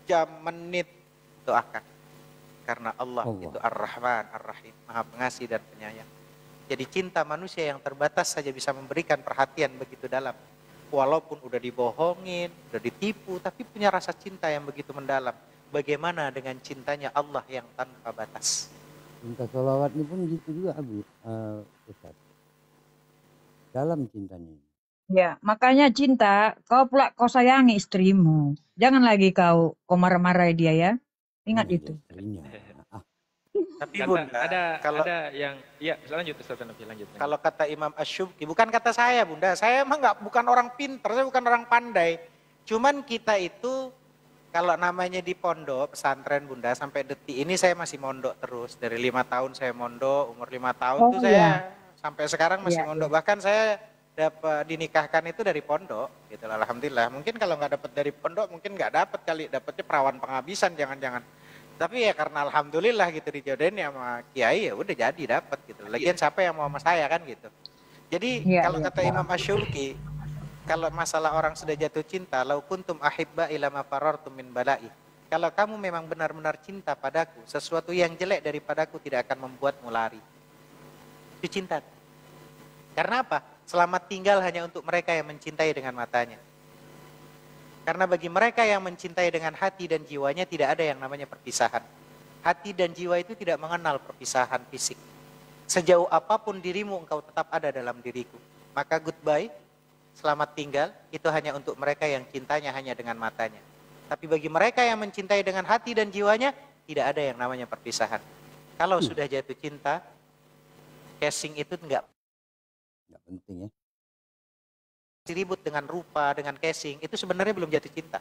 jam, menit doakan. Karena Allah itu Ar-Rahman, Ar-Rahim, Maha Pengasih dan Penyayang. Jadi cinta manusia yang terbatas saja bisa memberikan perhatian begitu dalam. Walaupun udah dibohongin, udah ditipu, tapi punya rasa cinta yang begitu mendalam. Bagaimana dengan cintanya Allah yang tanpa batas? Cinta sholawatnya pun gitu juga, Ustaz. Dalam cintanya. Ya, makanya cinta, kau sayangi istrimu. Jangan lagi kau marah-marahi dia ya. Ingat itu. Tapi Bunda, ada yang ya lanjut Ustaz Nabi, lanjut. Kalau kata Imam Asyubki, bukan kata saya Bunda, saya emang bukan orang pintar, saya bukan orang pandai. Cuman kita itu kalau namanya di pondok pesantren Bunda, sampai detik ini saya masih mondok terus. Dari 5 tahun saya mondok, umur 5 tahun tuh saya sampai sekarang masih mondok. Bahkan saya dapat dinikahkan itu dari pondok, gitu. Alhamdulillah. Mungkin kalau nggak dapat dari pondok, mungkin nggak dapat kali, dapatnya perawan penghabisan, jangan-jangan. Tapi ya karena alhamdulillah gitu dijodohin ya sama kiai, ya udah jadi dapat gitu. Lagian siapa yang mau sama saya kan gitu. Jadi kalau kata Imam Asyubki, kalau masalah orang sudah jatuh cinta, lau kuntum ahibba ila ma farartum min bala'i. Kalau kamu memang benar-benar cinta padaku, sesuatu yang jelek daripadaku tidak akan membuatmu lari. Itu cinta. Karena apa? Selamat tinggal hanya untuk mereka yang mencintai dengan matanya. Karena bagi mereka yang mencintai dengan hati dan jiwanya tidak ada yang namanya perpisahan. Hati dan jiwa itu tidak mengenal perpisahan fisik. Sejauh apapun dirimu engkau tetap ada dalam diriku. Maka goodbye, selamat tinggal, itu hanya untuk mereka yang cintanya hanya dengan matanya. Tapi bagi mereka yang mencintai dengan hati dan jiwanya, tidak ada yang namanya perpisahan. Kalau sudah jatuh cinta, casing itu enggak penting ya. Ribut dengan rupa, dengan casing, itu sebenarnya belum jatuh cinta.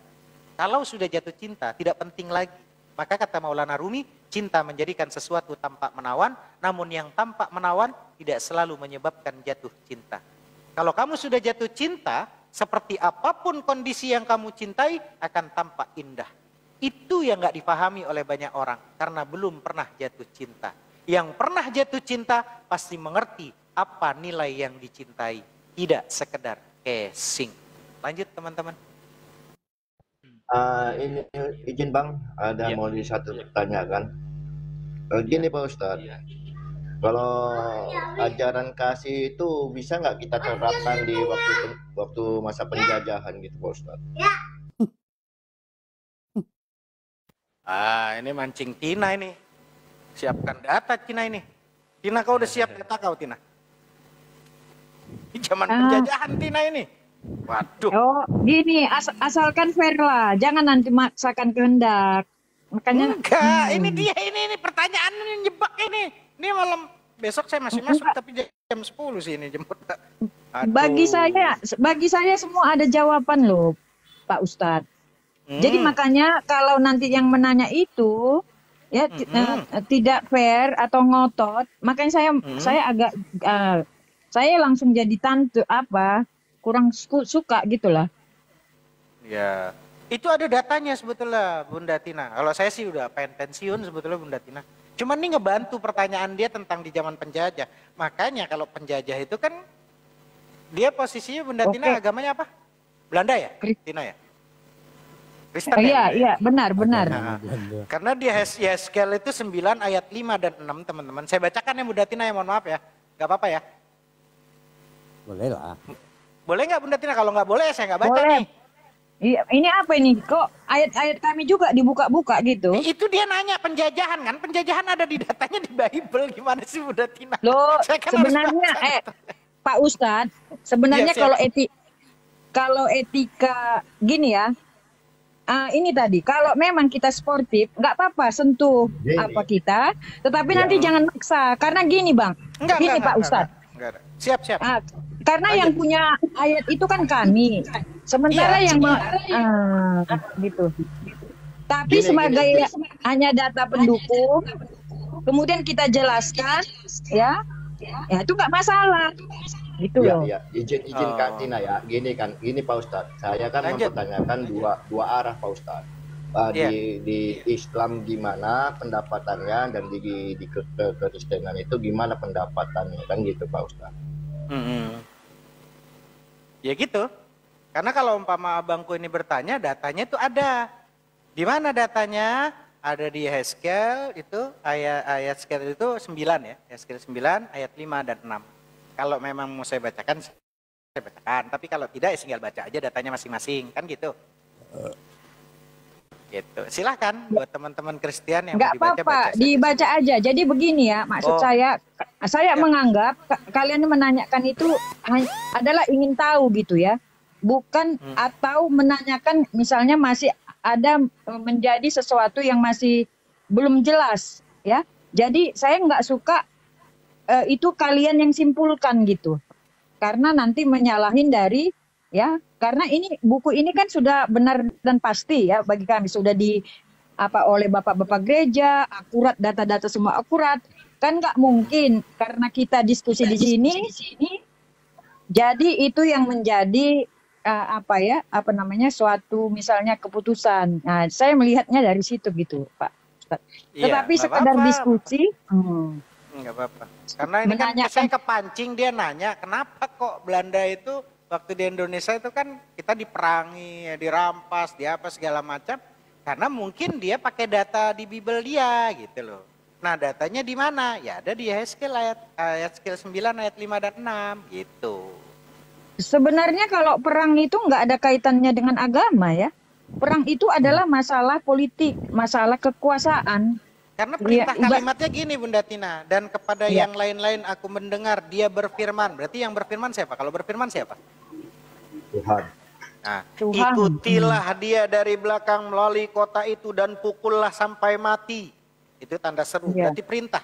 Kalau sudah jatuh cinta, tidak penting lagi. Maka kata Maulana Rumi, cinta menjadikan sesuatu tampak menawan, namun yang tampak menawan tidak selalu menyebabkan jatuh cinta. Kalau kamu sudah jatuh cinta, seperti apapun kondisi yang kamu cintai akan tampak indah. Itu yang nggak dipahami oleh banyak orang, karena belum pernah jatuh cinta. Yang pernah jatuh cinta pasti mengerti apa nilai yang dicintai, tidak sekedar casing. Lanjut teman-teman. Ini izin Bang, ada mau di satu pertanyaan. Gini Pak Ustadz, kalau ajaran kasih itu bisa nggak kita terapkan di waktu masa penjajahan gitu Pak Ustadz? Ini mancing Tina ini. Siapkan data Tina ini. Tina kau udah siap data kau Tina? Di zaman penjajahan Tina ini. Waduh. Oh, gini, asalkan fair lah, jangan nanti maksakan kehendak. Makanya enggak, ini dia ini pertanyaan ini nyebak ini. Ini malam besok saya masih masuk tapi jam 10 sih ini jemput. Aduh. Bagi saya semua ada jawaban loh, Pak Ustadz. Jadi makanya kalau nanti yang menanya itu ya tidak fair atau ngotot, makanya saya agak saya langsung jadi kurang suka gitulah. Ya, itu ada datanya sebetulnya Bunda Tina. Kalau saya sih udah pensiun sebetulnya Bunda Tina. Cuman ini ngebantu pertanyaan dia tentang di zaman penjajah. Makanya kalau penjajah itu kan dia posisinya Bunda Tina agamanya apa? Belanda ya? Tina ya? Kristen ya? Iya, benar. Nah, karena di Yeskel itu 9 ayat 5 dan 6 teman-teman. Saya bacakan ya Bunda Tina ya, mohon maaf ya. Gak apa-apa ya? Boleh lah. Boleh nggak Bunda Tina? Kalau nggak boleh saya nggak baca nih. Iya, ini apa ini? Kok ayat-ayat kami juga dibuka-buka gitu? Itu dia nanya penjajahan kan? Penjajahan ada di datanya di Bible. Gimana sih Bunda Tina? Loh, sebenarnya Pak Ustadz, sebenarnya kalau etika gini ya. Ini tadi, kalau memang kita sportif, nggak apa-apa sentuh kita, tetapi nanti jangan maksa. Karena gini Bang, Pak Ustadz. Siap. Karena yang punya ayat itu kan kami, sementara gitu. Tapi sebagai hanya data pendukung, kemudian kita jelaskan, ya itu nggak masalah. Gitu loh. Ya, izin Kak Tina ya. Gini Pak Ustadz, saya kan mempertanyakan dua arah Pak Ustadz. Di Islam gimana pendapatannya dan di kekristenan itu gimana pendapatannya kan gitu Pak Ustadz. Ya gitu. Karena kalau umpama abangku ini bertanya, datanya itu ada. Di mana datanya? Ada di Hezkel itu, ayat Hezkel itu 9 ya. Hezkel 9 ayat 5 dan 6. Kalau memang mau saya bacakan, saya bacakan. Tapi kalau tidak, ya tinggal baca aja datanya masing-masing. Kan gitu. Gitu. Silahkan buat teman-teman Kristen yang Nggak mau dibaca, apa-apa, baca saja. dibaca aja. Jadi begini ya, maksud saya Ya. menganggap kalian menanyakan itu adalah ingin tahu gitu ya. Bukan atau menanyakan misalnya masih ada menjadi sesuatu yang masih belum jelas ya. Jadi saya nggak suka itu kalian yang simpulkan gitu. Karena nanti menyalahin dari ya, karena ini buku ini kan sudah benar dan pasti ya bagi kami, sudah oleh bapak-bapak gereja, akurat, data-data semua akurat. Kan nggak mungkin karena kita diskusi di sini jadi itu yang menjadi suatu misalnya keputusan. Nah, saya melihatnya dari situ gitu, Pak Ustadz. Iya, Tetapi nggak sekedar apa-apa. diskusi, Enggak apa-apa. Karena ini kan saya kepancing, dia nanya, kenapa kok Belanda itu waktu di Indonesia itu kan kita diperangi, ya, dirampas, apa segala macam. Karena mungkin dia pakai data di Bible dia gitu loh. Nah, datanya di mana? Ya ada di Hezkel ayat Hezkel 9 ayat 5 dan 6 gitu. sebenarnya kalau perang itu nggak ada kaitannya dengan agama ya. Perang itu adalah masalah politik, masalah kekuasaan. Karena perintah Iya, kalimatnya gini Bunda Tina, dan kepada Iya. yang lain-lain aku mendengar dia berfirman. Berarti yang berfirman siapa? Kalau berfirman siapa? Tuhan. Nah, Tuhan. ikutilah dia dari belakang melalui kota itu dan pukullah sampai mati. Itu tanda seru, Iya. berarti perintah.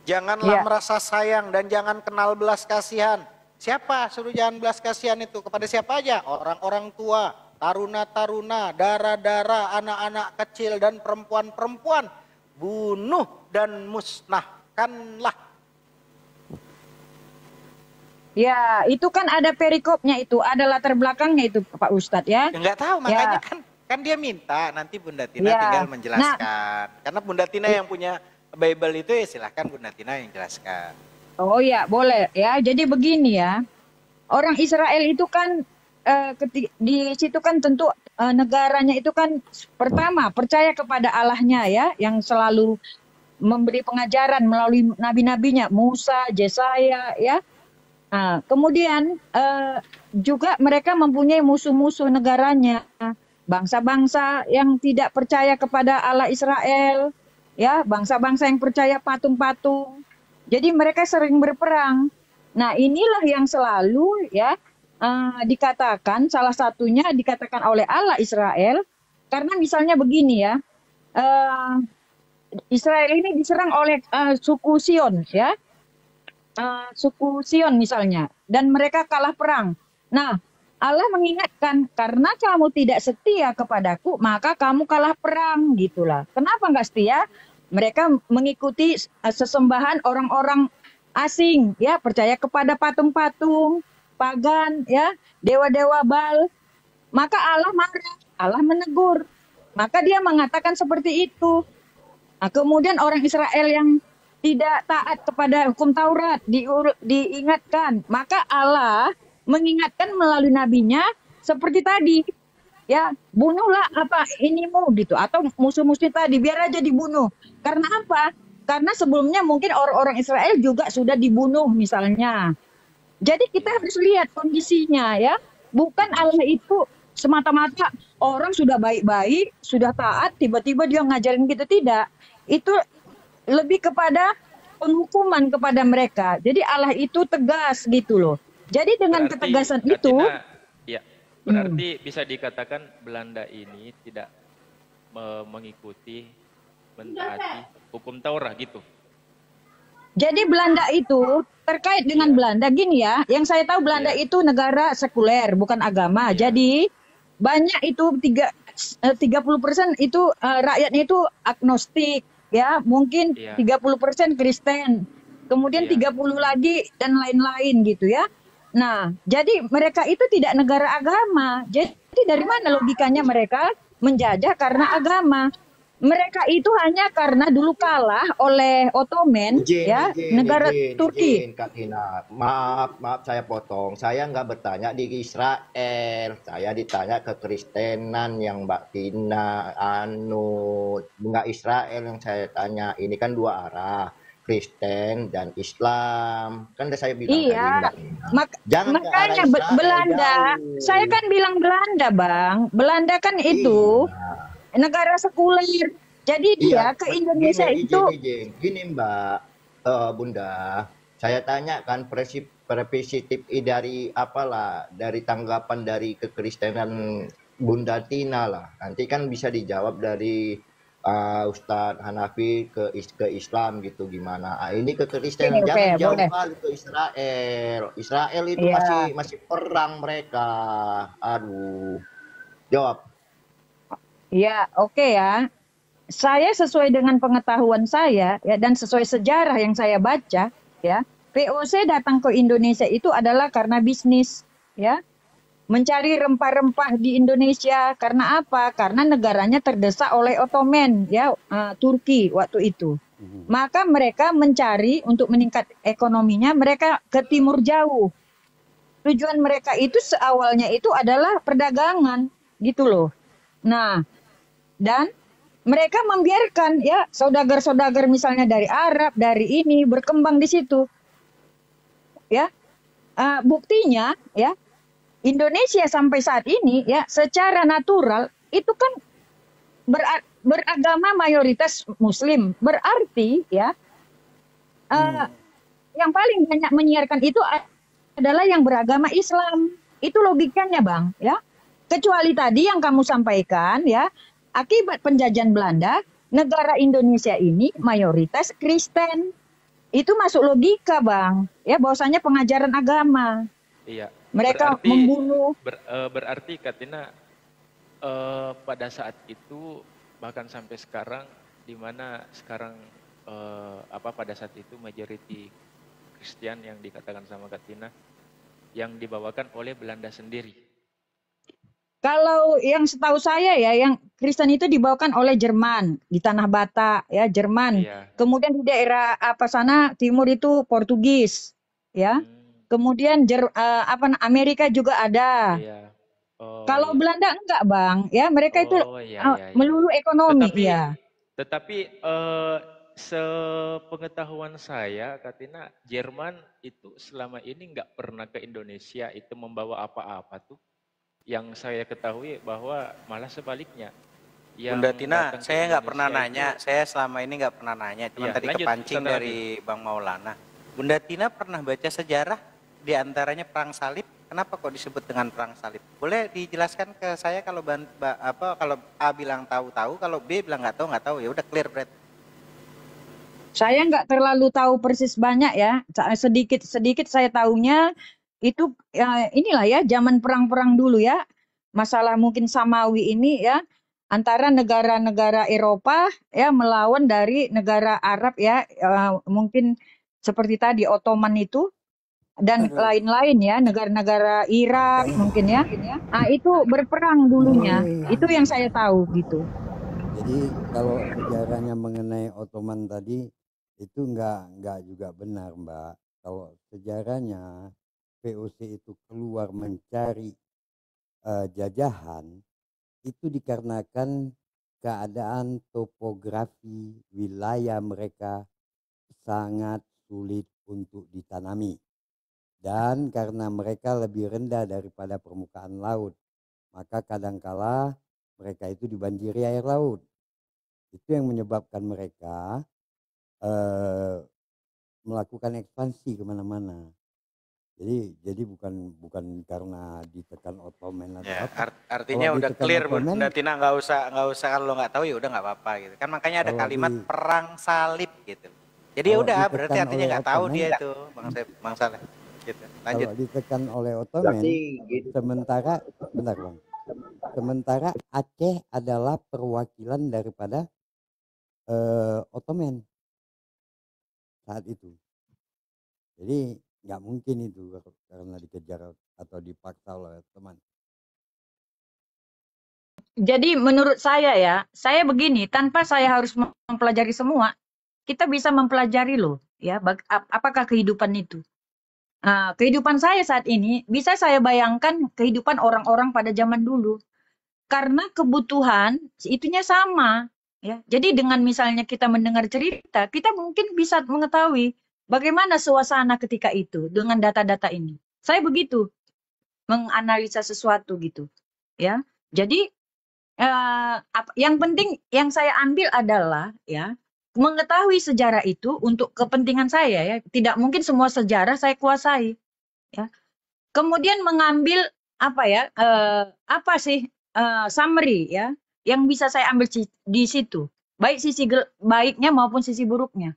Janganlah Iya. merasa sayang dan jangan kenal belas kasihan. Siapa suruh jangan belas kasihan itu? Kepada siapa aja? Orang-orang tua, taruna-taruna, dara-dara, anak-anak kecil dan perempuan-perempuan. Bunuh dan musnahkanlah. Ya, itu kan ada perikopnya itu, ada latar belakangnya itu Pak Ustadz ya. Enggak tahu, makanya kan dia minta nanti Bunda Tina Ya. tinggal menjelaskan. Karena Bunda Tina yang punya Bible itu ya silahkan Bunda Tina yang jelaskan. Oh ya, boleh ya. Jadi begini ya. Orang Israel itu kan di situ kan tentu negaranya itu kan pertama percaya kepada Allahnya ya, yang selalu memberi pengajaran melalui nabi-nabinya Musa, Yesaya ya. Nah, kemudian juga mereka mempunyai musuh-musuh negaranya, bangsa-bangsa yang tidak percaya kepada Allah Israel, ya, bangsa-bangsa yang percaya patung-patung. Jadi mereka sering berperang. Nah, inilah yang selalu ya dikatakan, salah satunya dikatakan oleh Allah Israel, karena misalnya begini ya, Israel ini diserang oleh suku Sion ya. Suku Sion misalnya, dan mereka kalah perang. Nah, Allah mengingatkan, karena kamu tidak setia kepadaku, maka kamu kalah perang, gitulah. Kenapa nggak setia? Mereka mengikuti sesembahan orang-orang asing, ya, percaya kepada patung-patung, pagan, ya, dewa-dewa Baal. Maka Allah marah, Allah menegur. Maka dia mengatakan seperti itu. Nah, kemudian orang Israel yang tidak taat kepada hukum Taurat diingatkan, maka Allah mengingatkan melalui nabinya seperti tadi, ya, bunuhlah apa inimu gitu, atau musuh-musuh tadi biar aja dibunuh. Karena apa? Karena sebelumnya mungkin orang-orang Israel juga sudah dibunuh misalnya. Jadi kita harus lihat kondisinya ya, bukan Allah itu semata-mata orang sudah baik-baik, sudah taat, tiba-tiba dia ngajarin gitu, tidak. Itu lebih kepada penghukuman kepada mereka. Jadi Allah itu tegas gitu loh. Jadi dengan ketegasan itu, ya, berarti bisa dikatakan Belanda ini tidak mengikuti, mentaati hukum Taurat gitu. jadi Belanda itu terkait dengan Belanda gini ya, yang saya tahu Belanda itu negara sekuler, bukan agama. Jadi banyak itu 30% itu rakyatnya itu agnostik. Ya, mungkin 30% Kristen, kemudian 30 lagi dan lain-lain gitu ya. Nah, jadi mereka itu tidak negara agama. Jadi dari mana logikanya mereka menjajah karena agama? mereka itu hanya karena dulu kalah oleh Ottoman, ya, negara Turki. Izin, Kak Tina. Maaf saya potong. Saya nggak bertanya di Israel. Saya ditanya ke Kristenan yang Mbak Tina nggak Israel yang saya tanya. Ini kan dua arah. Kristen dan Islam. Kan udah saya bilang tadi, Iya, Mbak Tina. Jangan ke arah makanya Israel Belanda. jauh. Saya kan bilang Belanda, Bang. Belanda kan itu Iya. negara sekuler. Jadi dia ke Indonesia itu Gini Mbak, Bunda, saya tanya kan presiden dari apalah, dari tanggapan dari kekristenan Bunda Tina lah. Nanti kan bisa dijawab dari Ustadz Hanafi ke Islam gitu gimana. Ini ke Kristen, jangan jauh boleh. kali ke Israel. Israel itu Iya. masih perang mereka. Aduh, jawab. Ya, oke ya. Saya sesuai dengan pengetahuan saya ya dan sesuai sejarah yang saya baca ya, VOC datang ke Indonesia itu adalah karena bisnis ya, mencari rempah-rempah di Indonesia. Karena apa? Karena negaranya terdesak oleh Ottoman ya, Turki waktu itu. Maka mereka mencari untuk meningkat ekonominya, mereka ke timur jauh. Tujuan mereka itu seawalnya itu adalah perdagangan gitu loh. Nah, dan mereka membiarkan ya saudagar-saudagar misalnya dari Arab, dari ini berkembang di situ. Ya, buktinya ya Indonesia sampai saat ini ya secara natural itu kan beragama mayoritas Muslim. Berarti ya yang paling banyak menyiarkan itu adalah yang beragama Islam. Itu logikanya, Bang, ya. Kecuali tadi yang kamu sampaikan ya, akibat penjajahan Belanda, negara Indonesia ini mayoritas Kristen. Itu masuk logika, Bang. Ya, bahwasanya pengajaran agama. Iya. Mereka membunuh. Berarti Katina pada saat itu bahkan sampai sekarang, di mana sekarang pada saat itu majority Kristen yang dikatakan sama Katina yang dibawakan oleh Belanda sendiri. Kalau yang setahu saya ya, yang Kristen itu dibawakan oleh Jerman di Tanah Batak ya, Jerman. Iya. Kemudian di daerah sana timur itu Portugis, ya. Kemudian Amerika juga ada. Iya. Kalau Belanda enggak, Bang. Ya, mereka itu melulu ekonomi, ya. Tetapi sepengetahuan saya, Katina, Jerman itu selama ini nggak pernah ke Indonesia itu membawa apa-apa tuh. Yang saya ketahui bahwa malah sebaliknya. Bunda Tina, saya nggak pernah nanya, saya selama ini nggak pernah nanya, cuma tadi kepancing dari Bang Maulana. Bunda Tina pernah baca sejarah di antaranya Perang Salib, kenapa kok disebut dengan Perang Salib? Boleh dijelaskan ke saya kalau kalau A bilang tahu-tahu, kalau B bilang nggak tahu, ya udah clear berarti. Saya nggak terlalu tahu persis banyak ya, sedikit saya tahunya itu inilah ya zaman perang-perang dulu ya, masalah mungkin Samawi ini ya antara negara-negara Eropa ya melawan dari negara Arab ya, mungkin seperti tadi Ottoman itu dan lain-lain ya, negara-negara Irak mungkin ya. Nah, itu berperang dulunya, itu yang saya tahu gitu. Jadi kalau sejarahnya mengenai Ottoman tadi itu enggak juga benar, Mbak. Kalau sejarahnya VOC itu keluar mencari jajahan itu dikarenakan keadaan topografi wilayah mereka sangat sulit untuk ditanami, dan karena mereka lebih rendah daripada permukaan laut, maka kadangkala mereka itu dibanjiri air laut. Itu yang menyebabkan mereka melakukan ekspansi kemana-mana. Jadi bukan karena ditekan Ottoman atau ya, apa. Artinya udah clear, Bunda Tina, nggak usah kalau nggak tahu ya udah nggak apa-apa gitu. Kan makanya ada kalimat perang salib gitu. Jadi udah berarti artinya nggak tahu dia itu Bang Saleh. Gitu. Lanjut. Kalau ditekan oleh Ottoman, sementara Aceh adalah perwakilan daripada Ottoman saat itu. Jadi nggak mungkin itu karena dikejar atau dipaksa oleh teman. Jadi menurut saya ya, saya begini, tanpa saya harus mempelajari semua, kita bisa mempelajari loh, ya, apakah kehidupan itu. Nah, kehidupan saya saat ini bisa saya bayangkan kehidupan orang-orang pada zaman dulu. Karena kebutuhan itunya sama, ya. Jadi dengan misalnya kita mendengar cerita, kita mungkin bisa mengetahui bagaimana suasana ketika itu dengan data-data ini. Saya begitu menganalisa sesuatu gitu, ya. Jadi yang penting yang saya ambil adalah ya mengetahui sejarah itu untuk kepentingan saya ya. Tidak mungkin semua sejarah saya kuasai ya. Kemudian mengambil apa ya apa sih summary ya yang bisa saya ambil di situ. Baik sisi baiknya maupun sisi buruknya.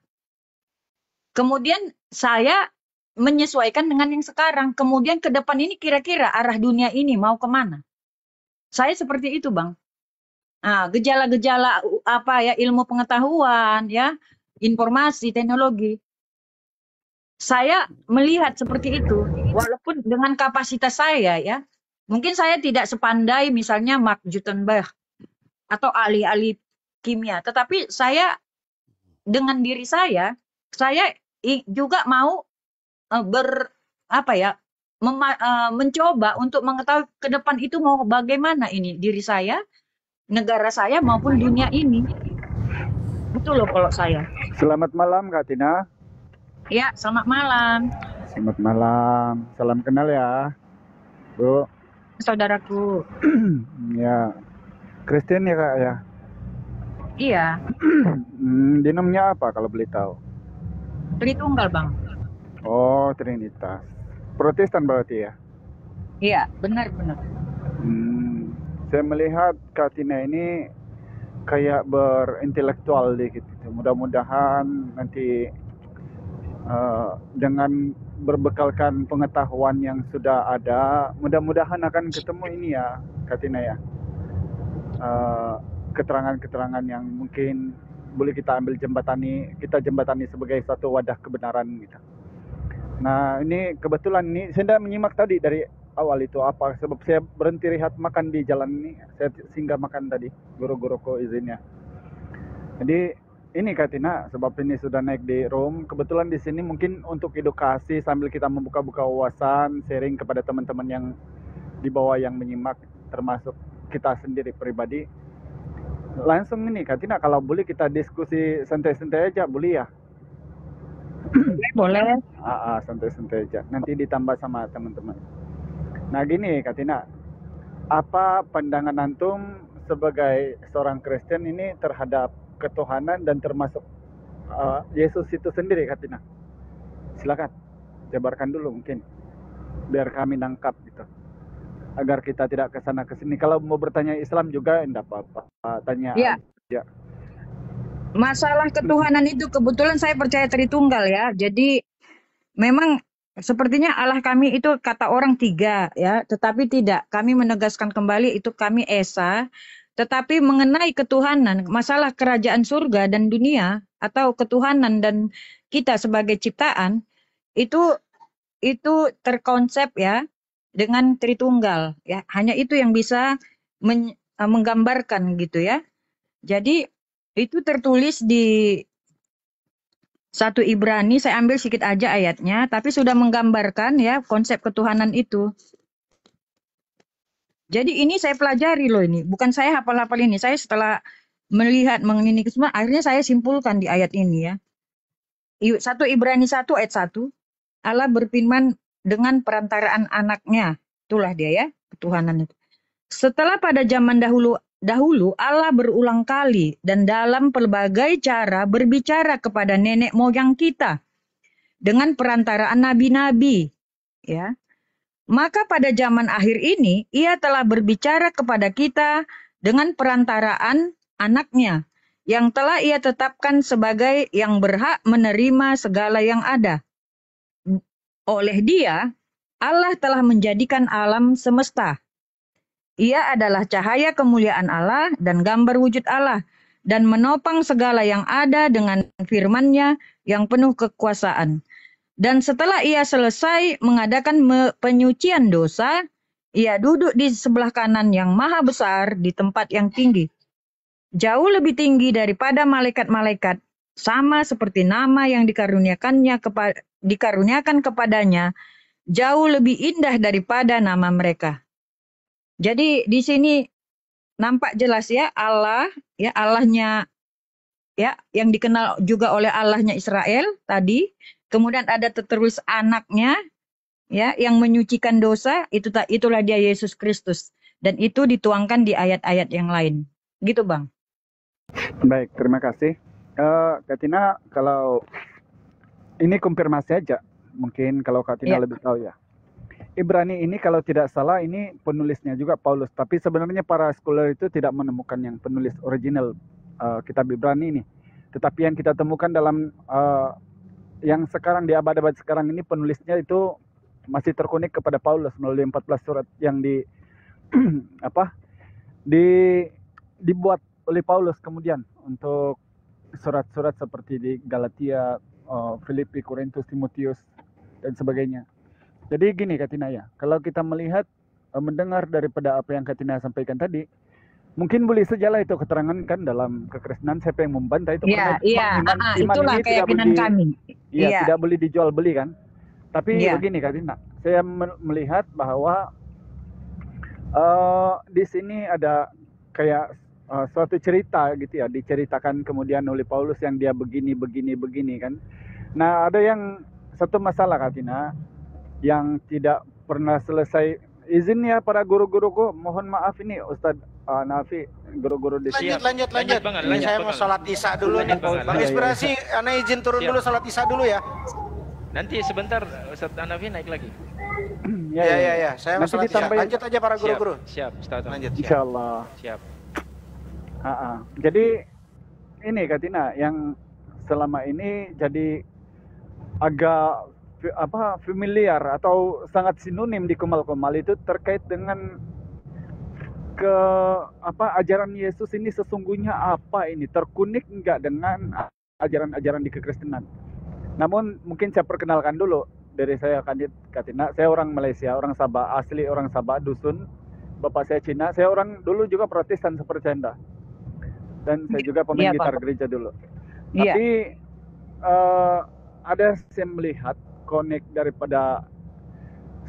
Kemudian saya menyesuaikan dengan yang sekarang. Kemudian ke depan ini kira-kira arah dunia ini mau kemana? Saya seperti itu, Bang. Nah, gejala-gejala apa ya ilmu pengetahuan ya, informasi, teknologi. Saya melihat seperti itu walaupun dengan kapasitas saya ya. Mungkin saya tidak sepandai misalnya Mark Gutenberg atau ahli-ahli kimia, tetapi saya dengan diri saya juga mau mencoba untuk mengetahui ke depan itu mau bagaimana ini diri saya, negara saya maupun dunia ini. Betul loh kalau saya. Selamat malam Kak Tina. Ya, selamat malam. Selamat malam. Salam kenal ya, Bu. Saudaraku. Ya. Kristen ya Kak ya? Iya. Dinamnya apa kalau boleh tahu? Tritunggal, Bang. Oh, Trinitas. Protestan berarti ya? Iya, benar. Saya melihat Kak Tina ini kayak berintelektual dikit. Mudah-mudahan nanti dengan berbekalkan pengetahuan yang sudah ada, mudah-mudahan akan ketemu ini ya Kak Tina ya. Keterangan-keterangan yang mungkin boleh kita ambil jembatani sebagai satu wadah kebenaran gitu. Nah ini kebetulan ini saya tidak menyimak tadi dari awal itu apa sebab saya berhenti rehat makan di jalan ini, saya singgah makan tadi guru-guruku izinnya. Jadi ini Kak Tina, sebab ini sudah naik di room, kebetulan di sini mungkin untuk edukasi sambil kita membuka-buka wawasan, sharing kepada teman-teman yang di bawah yang menyimak, termasuk kita sendiri pribadi. Langsung ini Kak Tina, kalau boleh kita diskusi santai-santai aja, boleh ya? Boleh. Santai-santai aja, nanti ditambah sama teman-teman. Nah gini Kak Tina, apa pandangan antum sebagai seorang Kristen ini terhadap ketuhanan dan termasuk Yesus itu sendiri Kak Tina? Silakan jabarkan dulu mungkin biar kami nangkap gitu, agar kita tidak kesana kesini. Kalau mau bertanya Islam juga tidak apa-apa, tanya ya. aja. Masalah ketuhanan itu kebetulan saya percaya Tritunggal ya. Jadi memang sepertinya Allah kami itu kata orang 3 ya, tetapi tidak. Kami menegaskan kembali itu kami Esa. Tetapi mengenai ketuhanan, masalah kerajaan surga dan dunia atau ketuhanan dan kita sebagai ciptaan itu terkonsep ya dengan Tritunggal ya. Hanya itu yang bisa menggambarkan gitu ya. Jadi itu tertulis di 1 Ibrani, saya ambil sedikit aja ayatnya, tapi sudah menggambarkan ya konsep ketuhanan itu. Jadi ini saya pelajari loh ini, bukan saya hafal-hafal ini. Saya setelah melihat mengenai semua, akhirnya saya simpulkan di ayat ini ya. 1 Ibrani 1 ayat 1, Allah berfirman dengan perantaraan anaknya. Itulah dia ya, ketuhanan itu. Setelah pada zaman dahulu Allah berulang kali dan dalam pelbagai cara berbicara kepada nenek moyang kita dengan perantaraan nabi-nabi ya. Maka pada zaman akhir ini ia telah berbicara kepada kita dengan perantaraan anaknya yang telah ia tetapkan sebagai yang berhak menerima segala yang ada. Oleh dia Allah telah menjadikan alam semesta. Ia adalah cahaya kemuliaan Allah dan gambar wujud Allah dan menopang segala yang ada dengan firman-Nya yang penuh kekuasaan. Dan setelah ia selesai mengadakan penyucian dosa, Ia duduk di sebelah kanan yang maha besar di tempat yang tinggi, jauh lebih tinggi daripada malaikat-malaikat, sama seperti nama yang dikaruniakan kepadanya, jauh lebih indah daripada nama mereka. Jadi di sini nampak jelas ya Allah, ya Allahnya ya yang dikenal juga oleh Allahnya Israel tadi. Kemudian ada tertulis anaknya ya yang menyucikan dosa, itulah dia Yesus Kristus. Dan itu dituangkan di ayat-ayat yang lain. Gitu, Bang. Baik, terima kasih. Kak Tina, kalau ini konfirmasi aja, mungkin kalau Kak Tina Ya. lebih tahu ya. Ibrani ini kalau tidak salah ini penulisnya juga Paulus, tapi sebenarnya para scholar itu tidak menemukan yang penulis original kitab Ibrani ini. Tetapi yang kita temukan dalam yang sekarang di abad-abad sekarang ini penulisnya itu masih terkonek kepada Paulus melalui 14 surat yang dibuat oleh Paulus kemudian untuk surat-surat seperti di Galatia, Filipi, Korintus, Timotius dan sebagainya. Jadi gini Kak Tina ya, kalau kita melihat mendengar daripada apa yang Kak Tina sampaikan tadi, mungkin boleh sajalah itu keterangan kan dalam kekristenan siapa yang membantah itu. Iya, Karena iman itulah ini keyakinan kami. Iya, tidak boleh dijual beli kan. Tapi Iya. begini Kak Tina, saya melihat bahwa di sini ada kayak suatu cerita gitu ya, diceritakan kemudian oleh Paulus yang dia begini kan. Nah, ada yang satu masalah Kak Tina yang tidak pernah selesai. Izin ya para guru-guruku, mohon maaf ini Ustadz Nafi, guru-guru di sini. Lanjut. Bang, Ini saya mau sholat isya dulu nih. Bang Iya. Inspirasi, Ana izin turun dulu sholat isya dulu ya. Nanti sebentar Ustaz Hanafi naik lagi. Ya. Saya mau Nanti sholat isya. ditambah- Lanjut aja para guru-guru. Siap, Ustaz. Lanjut. Insya Allah. Siap. Jadi ini Kak Tina yang selama ini jadi agak familiar atau sangat sinonim di Kumal-Kumal itu terkait dengan ajaran Yesus ini sesungguhnya apa ini, terkunik enggak dengan ajaran-ajaran di kekristenan. Namun mungkin saya perkenalkan dulu dari saya Kak Tina, saya orang Malaysia, orang Sabah, asli orang Sabah, dusun. Bapak saya Cina, saya orang dulu juga Protestan seperti Anda. Dan saya juga pemain Iya, gitar Pak. gereja dulu. Iya. Tapi ada saya melihat connect daripada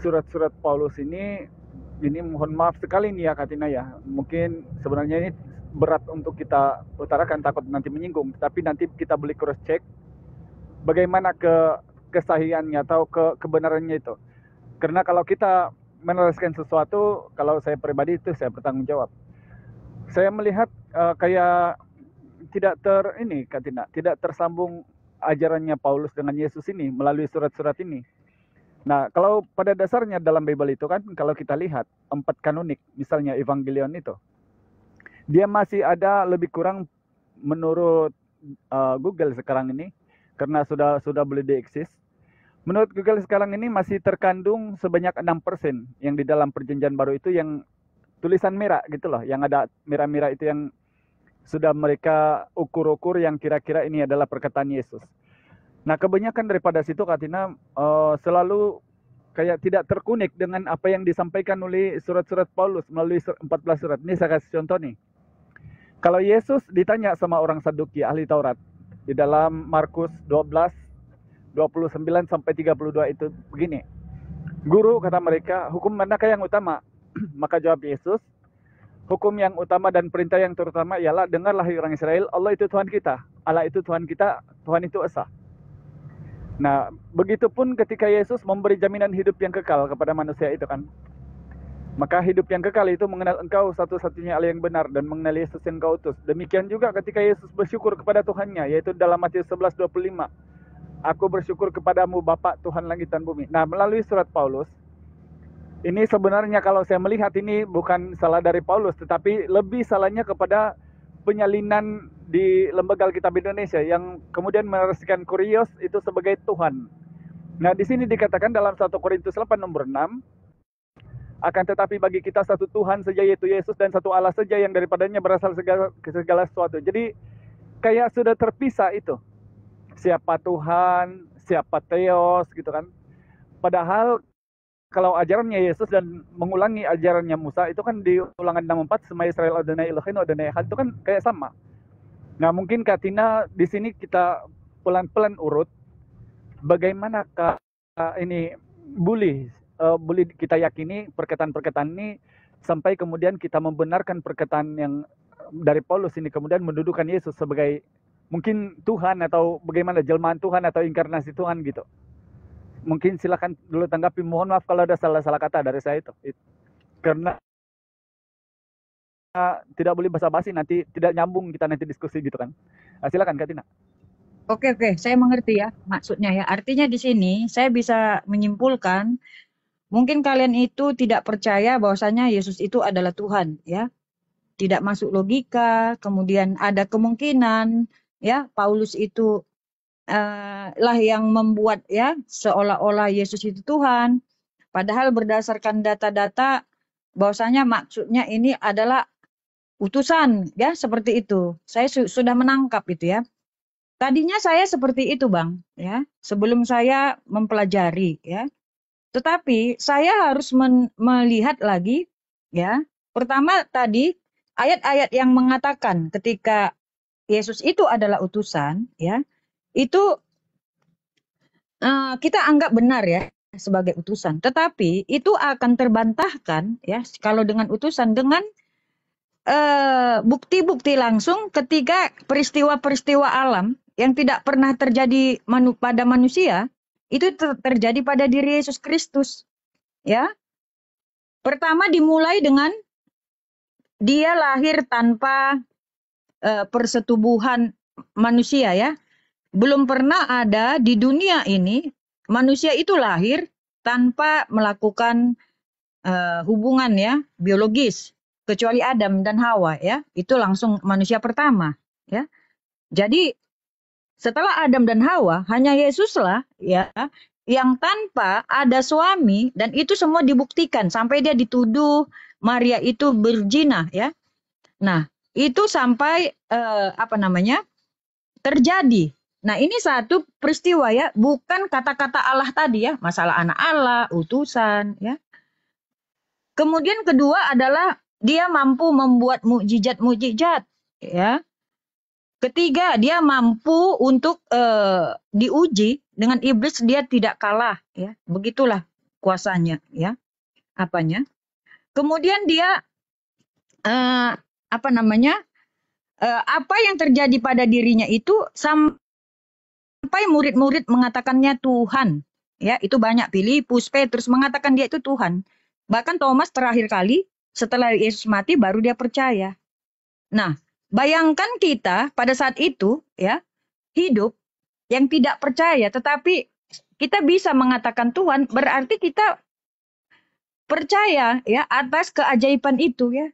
surat-surat Paulus ini mohon maaf sekali nih ya Kak Tina ya. Mungkin sebenarnya ini berat untuk kita utarakan, takut nanti menyinggung. Tapi nanti kita boleh cross check bagaimana kesahihannya atau kebenarannya itu. Karena kalau kita meneruskan sesuatu, kalau saya pribadi itu saya bertanggung jawab. Saya melihat kayak tidak Kak Tina, tidak tersambung ajarannya Paulus dengan Yesus ini melalui surat-surat ini. Nah, kalau pada dasarnya dalam Bible itu kan kalau kita lihat 4 kanonik, misalnya Evangelion itu, dia masih ada lebih kurang menurut Google sekarang ini, karena sudah boleh diakses. Menurut Google sekarang ini masih terkandung sebanyak 6% yang di dalam perjanjian baru itu yang tulisan merah gitu loh, yang ada merah-merah itu yang sudah mereka ukur-ukur yang kira-kira ini adalah perkataan Yesus. Nah, kebanyakan daripada situ Kak Tina selalu kayak tidak terkunik dengan apa yang disampaikan oleh surat-surat Paulus melalui 14 surat. Ini saya kasih contoh nih. Kalau Yesus ditanya sama orang Saduki, ahli Taurat, di dalam Markus 12, 29 sampai 32 itu begini. Guru, kata mereka, hukum manakah yang utama? Maka jawab Yesus, hukum yang utama dan perintah yang terutama ialah dengarlah orang Israel, Allah itu Tuhan kita, Allah itu Tuhan kita, Tuhan itu esa. Nah, begitupun ketika Yesus memberi jaminan hidup yang kekal kepada manusia itu kan. Maka hidup yang kekal itu mengenal engkau satu-satunya Allah yang benar dan mengenal Yesus yang kau utus. Demikian juga ketika Yesus bersyukur kepada Tuhannya, yaitu dalam Matius 11:25. Aku bersyukur kepadamu Bapa Tuhan langit dan bumi. Nah, melalui surat Paulus, ini sebenarnya kalau saya melihat ini bukan salah dari Paulus, tetapi lebih salahnya kepada penyalinan di Lembaga Alkitab Indonesia yang kemudian meneruskan Kurios itu sebagai Tuhan. Nah, di sini dikatakan dalam 1 Korintus 8 nomor 6, akan tetapi bagi kita satu Tuhan saja yaitu Yesus dan satu Allah saja yang daripadanya berasal segala sesuatu. Jadi kayak sudah terpisah itu. Siapa Tuhan, siapa Theos gitu kan. Padahal kalau ajarannya Yesus dan mengulangi ajarannya Musa itu kan di Ulangan 64 Sema Israel Adonai Elohim Adonai Echad itu kan kayak sama. Nah mungkin Kak Tina di sini kita pelan-pelan urut bagaimanakah ini boleh kita yakini perkataan-perkataan ini sampai kemudian kita membenarkan perkataan yang dari Paulus ini kemudian mendudukan Yesus sebagai mungkin Tuhan atau bagaimana jelmaan Tuhan atau inkarnasi Tuhan gitu. Mungkin silakan dulu tanggapi. Mohon maaf kalau ada salah-salah kata dari saya itu. Karena tidak boleh basa-basi, nanti tidak nyambung kita nanti diskusi gitu kan. Silakan Kak Tina. Oke, saya mengerti ya maksudnya ya. Artinya di sini saya bisa menyimpulkan mungkin kalian itu tidak percaya bahwasanya Yesus itu adalah Tuhan ya. Tidak masuk logika, kemudian ada kemungkinan ya Paulus itu lah yang membuat ya seolah-olah Yesus itu Tuhan. Padahal berdasarkan data-data bahwasanya maksudnya ini adalah utusan ya seperti itu. Saya sudah menangkap itu ya. Tadinya saya seperti itu Bang ya, sebelum saya mempelajari ya. Tetapi saya harus melihat lagi ya. Pertama tadi ayat-ayat yang mengatakan ketika Yesus itu adalah utusan ya. Itu kita anggap benar ya sebagai utusan. Tetapi itu akan terbantahkan ya kalau dengan utusan dengan bukti-bukti langsung ketika peristiwa-peristiwa alam yang tidak pernah terjadi pada manusia itu terjadi pada diri Yesus Kristus. Ya. Pertama dimulai dengan dia lahir tanpa persetubuhan manusia ya. Belum pernah ada di dunia ini manusia itu lahir tanpa melakukan hubungan ya biologis kecuali Adam dan Hawa ya. Itu langsung manusia pertama ya. Jadi setelah Adam dan Hawa hanya Yesuslah ya yang tanpa ada suami dan itu semua dibuktikan sampai dia dituduh Maria itu berzina ya. Nah, itu sampai terjadi. Nah, ini satu peristiwa ya, bukan kata-kata Allah tadi ya, masalah anak Allah, utusan ya. Kemudian kedua adalah dia mampu membuat mukjizat-mukjizat ya. Ketiga, dia mampu untuk diuji dengan iblis, dia tidak kalah ya. Begitulah kuasanya ya. Apanya? Kemudian dia apa yang terjadi pada dirinya itu sampai murid-murid mengatakannya Tuhan. Ya, itu banyak. Filipus, Petrus mengatakan dia itu Tuhan. Bahkan Thomas terakhir kali setelah Yesus mati baru dia percaya. Nah, bayangkan kita pada saat itu ya, hidup yang tidak percaya tetapi kita bisa mengatakan Tuhan, berarti kita percaya ya atas keajaiban itu ya.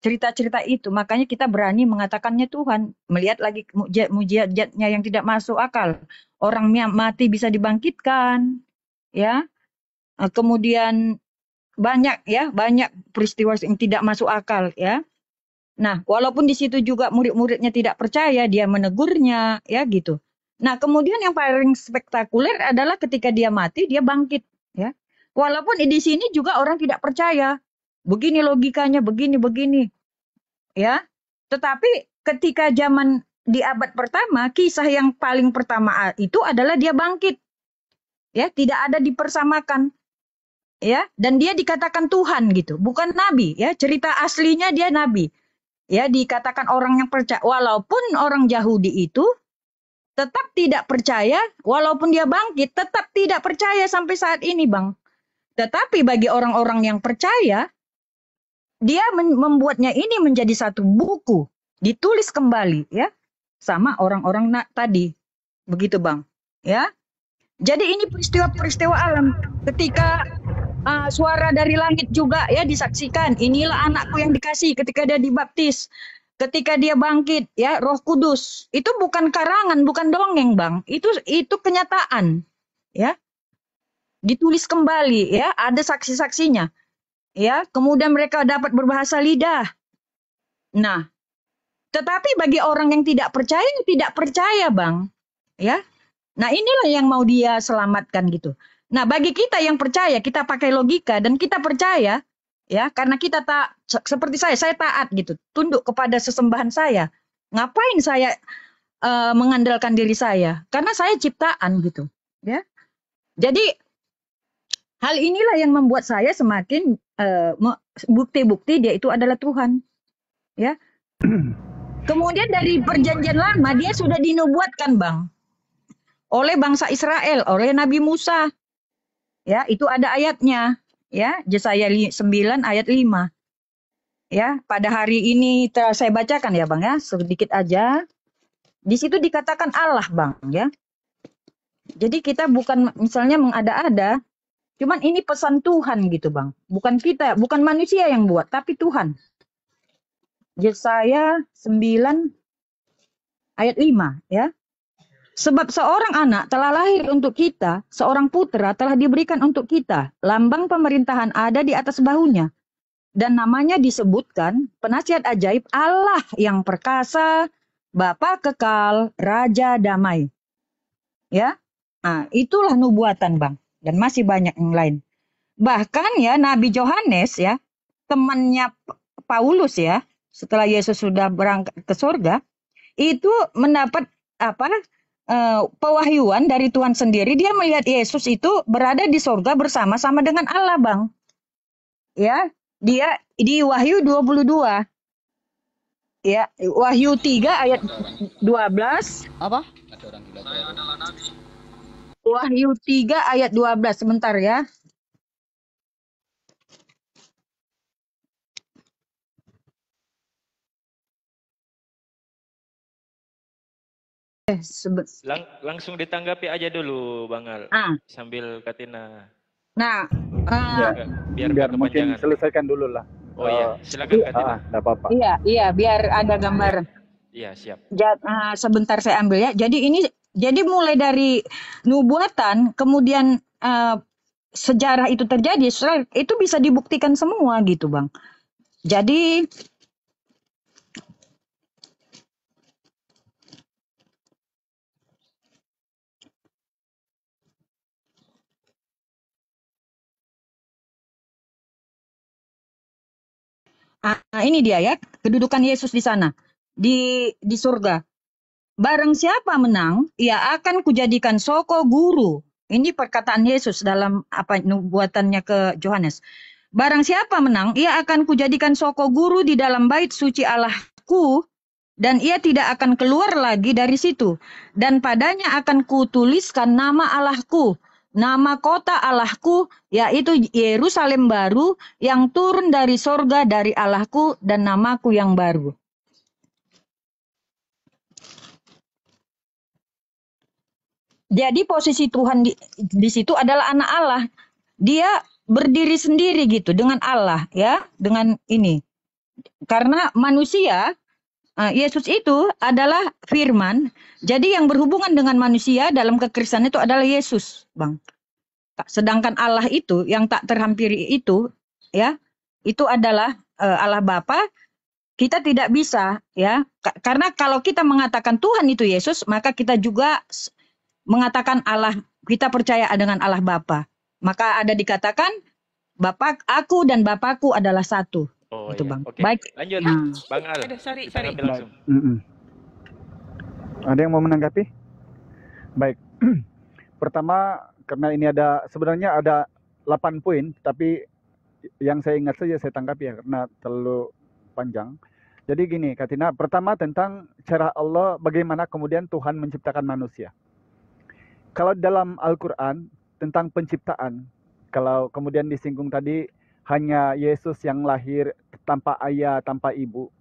Cerita-cerita itu, makanya kita berani mengatakannya Tuhan. Melihat lagi mujizatnya yang tidak masuk akal. Orang mati bisa dibangkitkan, ya. Kemudian banyak peristiwa yang tidak masuk akal, ya. Nah, walaupun di situ juga murid-muridnya tidak percaya, dia menegurnya, ya gitu. Nah, kemudian yang paling spektakuler adalah ketika dia mati, dia bangkit, ya. Walaupun di sini juga orang tidak percaya. Begini logikanya, begini. Ya. Tetapi ketika zaman di abad pertama, kisah yang paling pertama itu adalah dia bangkit. Ya, tidak ada dipersamakan. Ya, dan dia dikatakan Tuhan gitu, bukan nabi, ya. Cerita aslinya dia nabi. Ya, dikatakan orang yang percaya, walaupun orang Yahudi itu tetap tidak percaya, walaupun dia bangkit tetap tidak percaya sampai saat ini, Bang. Tetapi bagi orang-orang yang percaya, dia membuatnya ini menjadi satu buku, ditulis kembali ya sama orang-orang tadi. Begitu, Bang. Ya. Jadi ini peristiwa-peristiwa alam. Ketika suara dari langit juga ya disaksikan, inilah anakku yang dikasih ketika dia dibaptis. Ketika dia bangkit ya, Roh Kudus. Itu bukan karangan, bukan dongeng, Bang. Itu kenyataan. Ya. Ditulis kembali ya, ada saksi-saksinya. Ya, kemudian mereka dapat berbahasa lidah. Nah, tetapi bagi orang yang tidak percaya, Bang. Ya. Nah, inilah yang mau dia selamatkan gitu. Nah, bagi kita yang percaya, kita pakai logika dan kita percaya, ya, karena kita tak seperti saya taat gitu, tunduk kepada sesembahan saya. Ngapain saya mengandalkan diri saya? Karena saya ciptaan gitu, ya. Jadi hal inilah yang membuat saya semakin bukti-bukti dia itu adalah Tuhan, ya. Kemudian dari perjanjian lama dia sudah dinubuatkan, Bang, oleh bangsa Israel, oleh Nabi Musa. Ya, itu ada ayatnya, ya, Yesaya 9 ayat 5. Ya, pada hari ini saya bacakan ya, Bang, ya, sedikit aja. Di situ dikatakan Allah, Bang, ya. Jadi kita bukan misalnya mengada-ada, cuman ini pesan Tuhan gitu, Bang. Bukan kita, bukan manusia yang buat, tapi Tuhan. Yesaya 9 ayat 5, ya. Sebab seorang anak telah lahir untuk kita, seorang putra telah diberikan untuk kita. Lambang pemerintahan ada di atas bahunya. Dan namanya disebutkan penasihat ajaib, Allah yang perkasa, Bapa kekal, Raja damai. Ya, nah, itulah nubuatan, Bang. Dan masih banyak yang lain. Bahkan ya Nabi Yohanes ya, temannya Paulus ya, setelah Yesus sudah berangkat ke surga, itu mendapat pewahyuan dari Tuhan sendiri. Dia melihat Yesus itu berada di surga bersama-sama dengan Allah, Bang. Ya, dia di Wahyu 22. Ya, Wahyu 3 ayat 12. Apa? Wahyu 3 ayat 12. Sebentar ya. Langsung ditanggapi aja dulu, Bang Al. Sambil Katina. Nah, biar mungkin selesaikan dulu lah. Oh iya, silakan Katina. Enggak apa-apa. Iya, biar ada gambaran. Iya, siap. Sebentar saya ambil ya. Jadi mulai dari nubuatan, kemudian sejarah itu terjadi, itu bisa dibuktikan semua gitu, Bang. Jadi ini dia ya, kedudukan Yesus di sana, di surga. Barang siapa menang, ia akan kujadikan soko guru. Ini perkataan Yesus dalam nubuatannya ke Yohanes. Barang siapa menang, ia akan kujadikan soko guru di dalam bait suci Allahku, dan ia tidak akan keluar lagi dari situ. Dan padanya akan kutuliskan nama Allahku, nama kota Allahku, yaitu Yerusalem baru yang turun dari sorga dari Allahku, dan namaku yang baru. Jadi posisi Tuhan di situ adalah anak Allah. Dia berdiri sendiri gitu dengan Allah, ya, dengan ini. Karena manusia, Yesus itu adalah firman. Jadi yang berhubungan dengan manusia dalam kekristenan itu adalah Yesus, Bang. Sedangkan Allah itu yang tak terhampiri itu, ya, itu adalah Allah Bapa. Kita tidak bisa, ya, karena kalau kita mengatakan Tuhan itu Yesus, maka kita juga mengatakan Allah, kita percaya dengan Allah Bapa. Maka ada dikatakan Bapak aku dan Bapakku adalah satu. Oh, itu, iya. Bang. Oke. Baik. Lanjut, Bang Al. Sorry. Langsung. Ada yang mau menanggapi? Baik. Pertama, karena ini sebenarnya ada 8 poin, tapi yang saya ingat saja saya tanggapi ya, karena terlalu panjang. Jadi gini, Katina, pertama tentang cara Allah, bagaimana kemudian Tuhan menciptakan manusia. Kalau dalam Al-Quran, tentang penciptaan, kalau kemudian disinggung tadi, hanya Yesus yang lahir tanpa ayah, tanpa ibu.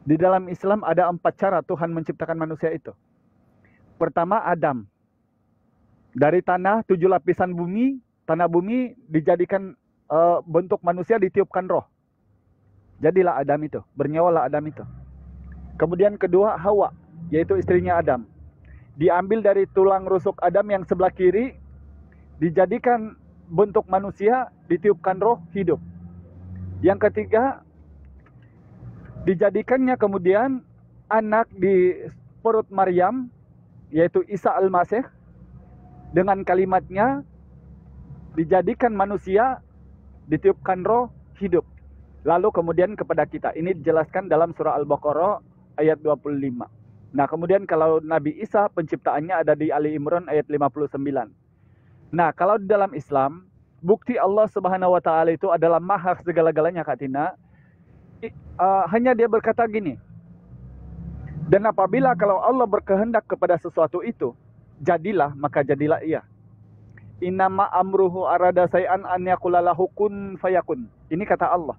Di dalam Islam ada 4 cara Tuhan menciptakan manusia itu. Pertama, Adam. Dari tanah 7 lapisan bumi, tanah bumi dijadikan bentuk manusia, ditiupkan roh. Jadilah Adam itu, bernyawalah Adam itu. Kemudian kedua, Hawa, yaitu istrinya Adam. Diambil dari tulang rusuk Adam yang sebelah kiri, dijadikan bentuk manusia, ditiupkan roh, hidup. Yang ketiga, dijadikannya kemudian anak di perut Maryam, yaitu Isa Al-Masih, dengan kalimatnya dijadikan manusia, ditiupkan roh, hidup. Lalu kemudian kepada kita. Ini dijelaskan dalam surah Al-Baqarah ayat 25. Nah, kemudian kalau Nabi Isa penciptaannya ada di Ali Imran ayat 59. Nah, kalau di dalam Islam, bukti Allah Subhanahu wa taala itu adalah maha segala-galanya, Kak Tina. Hanya dia berkata gini. Dan apabila kalau Allah berkehendak kepada sesuatu itu, jadilah, maka jadilah ia. Innama amruhu arada say'an an yaqula lahu kun fayakun. Ini kata Allah.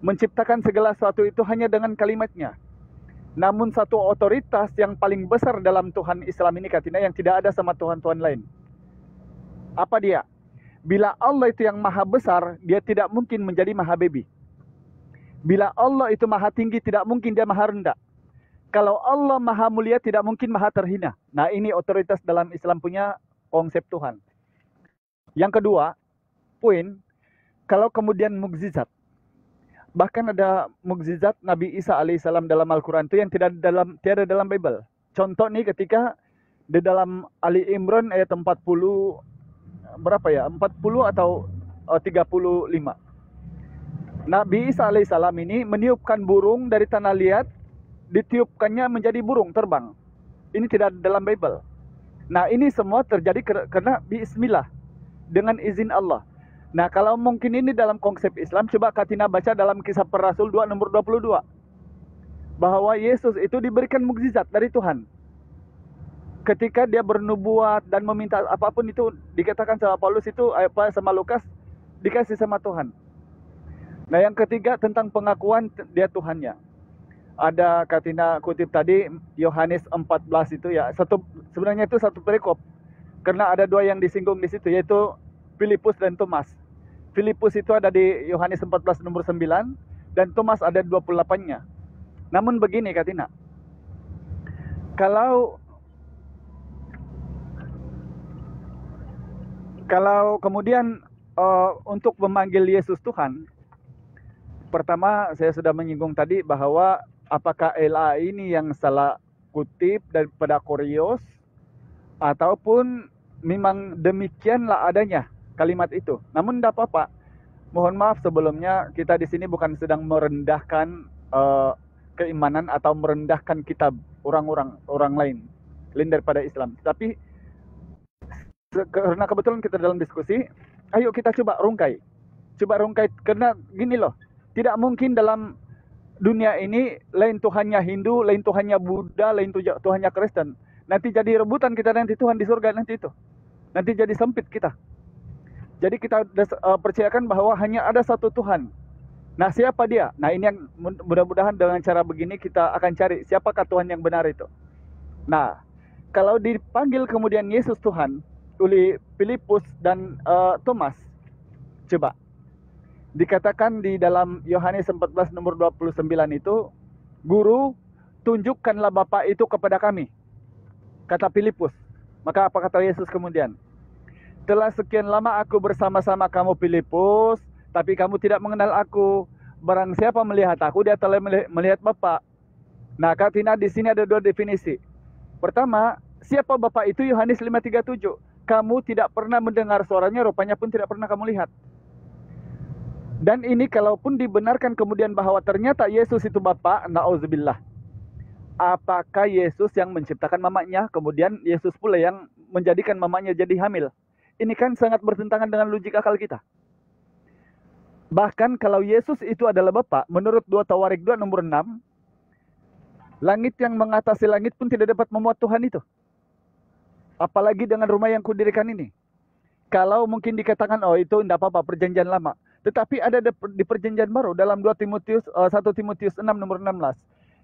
Menciptakan segala sesuatu itu hanya dengan kalimatnya. Namun satu otoritas yang paling besar dalam Tuhan Islam ini, Katina, yang tidak ada sama Tuhan-Tuhan lain. Apa dia? Bila Allah itu yang maha besar, dia tidak mungkin menjadi maha baby. Bila Allah itu maha tinggi, tidak mungkin dia maha rendah. Kalau Allah maha mulia, tidak mungkin maha terhina. Nah, ini otoritas dalam Islam punya konsep Tuhan. Yang kedua, poin, kalau kemudian mukjizat. Bahkan ada mukjizat Nabi Isa alaihissalam dalam Al-Quran itu yang tiada dalam Bible. Contoh nih ketika di dalam Ali Imran ayat 40, berapa ya? 40 atau 35. Nabi Isa alaihissalam ini meniupkan burung dari tanah liat, ditiupkannya menjadi burung terbang. Ini tidak ada dalam Bible. Nah, ini semua terjadi karena bismillah, dengan izin Allah. Nah, kalau mungkin ini dalam konsep Islam, coba Katina baca dalam Kisah Para Rasul 2 nomor 22. Bahwa Yesus itu diberikan mukjizat dari Tuhan. Ketika dia bernubuat dan meminta apapun itu, dikatakan sama Paulus itu, sama Lukas, dikasih sama Tuhan. Nah, yang ketiga tentang pengakuan dia Tuhannya. Ada Katina kutip tadi, Yohanes 14 itu ya, sebenarnya itu satu perikop. Karena ada dua yang disinggung di situ, yaitu Filipus dan Thomas. Filipus itu ada di Yohanes 14 nomor 9 dan Thomas ada 28-nya. Namun begini Katina. Kalau kemudian untuk memanggil Yesus Tuhan, pertama saya sudah menyinggung tadi bahwa apakah LA ini yang salah kutip daripada Koreos ataupun memang demikianlah adanya kalimat itu. Namun tidak apa-apa. Mohon maaf sebelumnya, kita di sini bukan sedang merendahkan keimanan atau merendahkan kitab orang lain daripada Islam. Tapi karena kebetulan kita dalam diskusi, ayo kita coba rungkai. Karena gini loh, tidak mungkin dalam dunia ini lain Tuhannya Hindu, lain Tuhannya Buddha, lain Tuhannya Kristen. Nanti jadi rebutan kita nanti Tuhan di surga nanti itu. Nanti jadi sempit kita. Jadi kita percayakan bahwa hanya ada satu Tuhan. Nah, siapa dia? Nah, ini yang mudah-mudahan dengan cara begini kita akan cari siapakah Tuhan yang benar itu. Nah, kalau dipanggil kemudian Yesus Tuhan oleh Filipus dan Thomas, coba. Dikatakan di dalam Yohanes 14 nomor 29 itu, Guru, tunjukkanlah Bapa itu kepada kami. Kata Filipus. Maka apa kata Yesus kemudian? Telah sekian lama aku bersama-sama kamu Filipus, tapi kamu tidak mengenal aku. Barang siapa melihat aku, dia telah melihat Bapa. Nah, Katina di sini ada dua definisi. Pertama, siapa Bapa itu? Yohanes 5:37. Kamu tidak pernah mendengar suaranya, rupanya pun tidak pernah kamu lihat. Dan ini kalaupun dibenarkan kemudian bahwa ternyata Yesus itu Bapa, na'udzubillah. Apakah Yesus yang menciptakan mamanya, kemudian Yesus pula yang menjadikan mamanya jadi hamil? Ini kan sangat bertentangan dengan logik akal kita. Bahkan kalau Yesus itu adalah Bapa, menurut 2 Tawarik 2 nomor 6, langit yang mengatasi langit pun tidak dapat memuat Tuhan itu. Apalagi dengan rumah yang kudirikan ini. Kalau mungkin dikatakan, oh itu tidak apa-apa, perjanjian lama. Tetapi ada di perjanjian baru dalam 1 Timotius 6 nomor 16.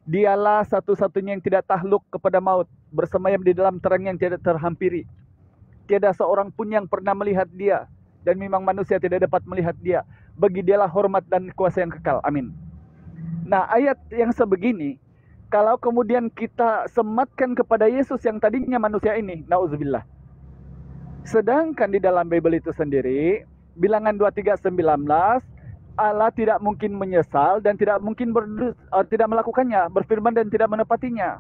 Dialah satu-satunya yang tidak takluk kepada maut, bersemayam di dalam terang yang tidak terhampiri. Tiada seorang pun yang pernah melihat dia, dan memang manusia tidak dapat melihat dia. Bagi dialah hormat dan kuasa yang kekal. Amin. Nah, ayat yang sebegini, kalau kemudian kita sematkan kepada Yesus yang tadinya manusia ini, na'udzubillah. Sedangkan di dalam Bible itu sendiri, Bilangan 23:19, Allah tidak mungkin menyesal dan tidak mungkin tidak melakukannya, berfirman dan tidak menepatinya.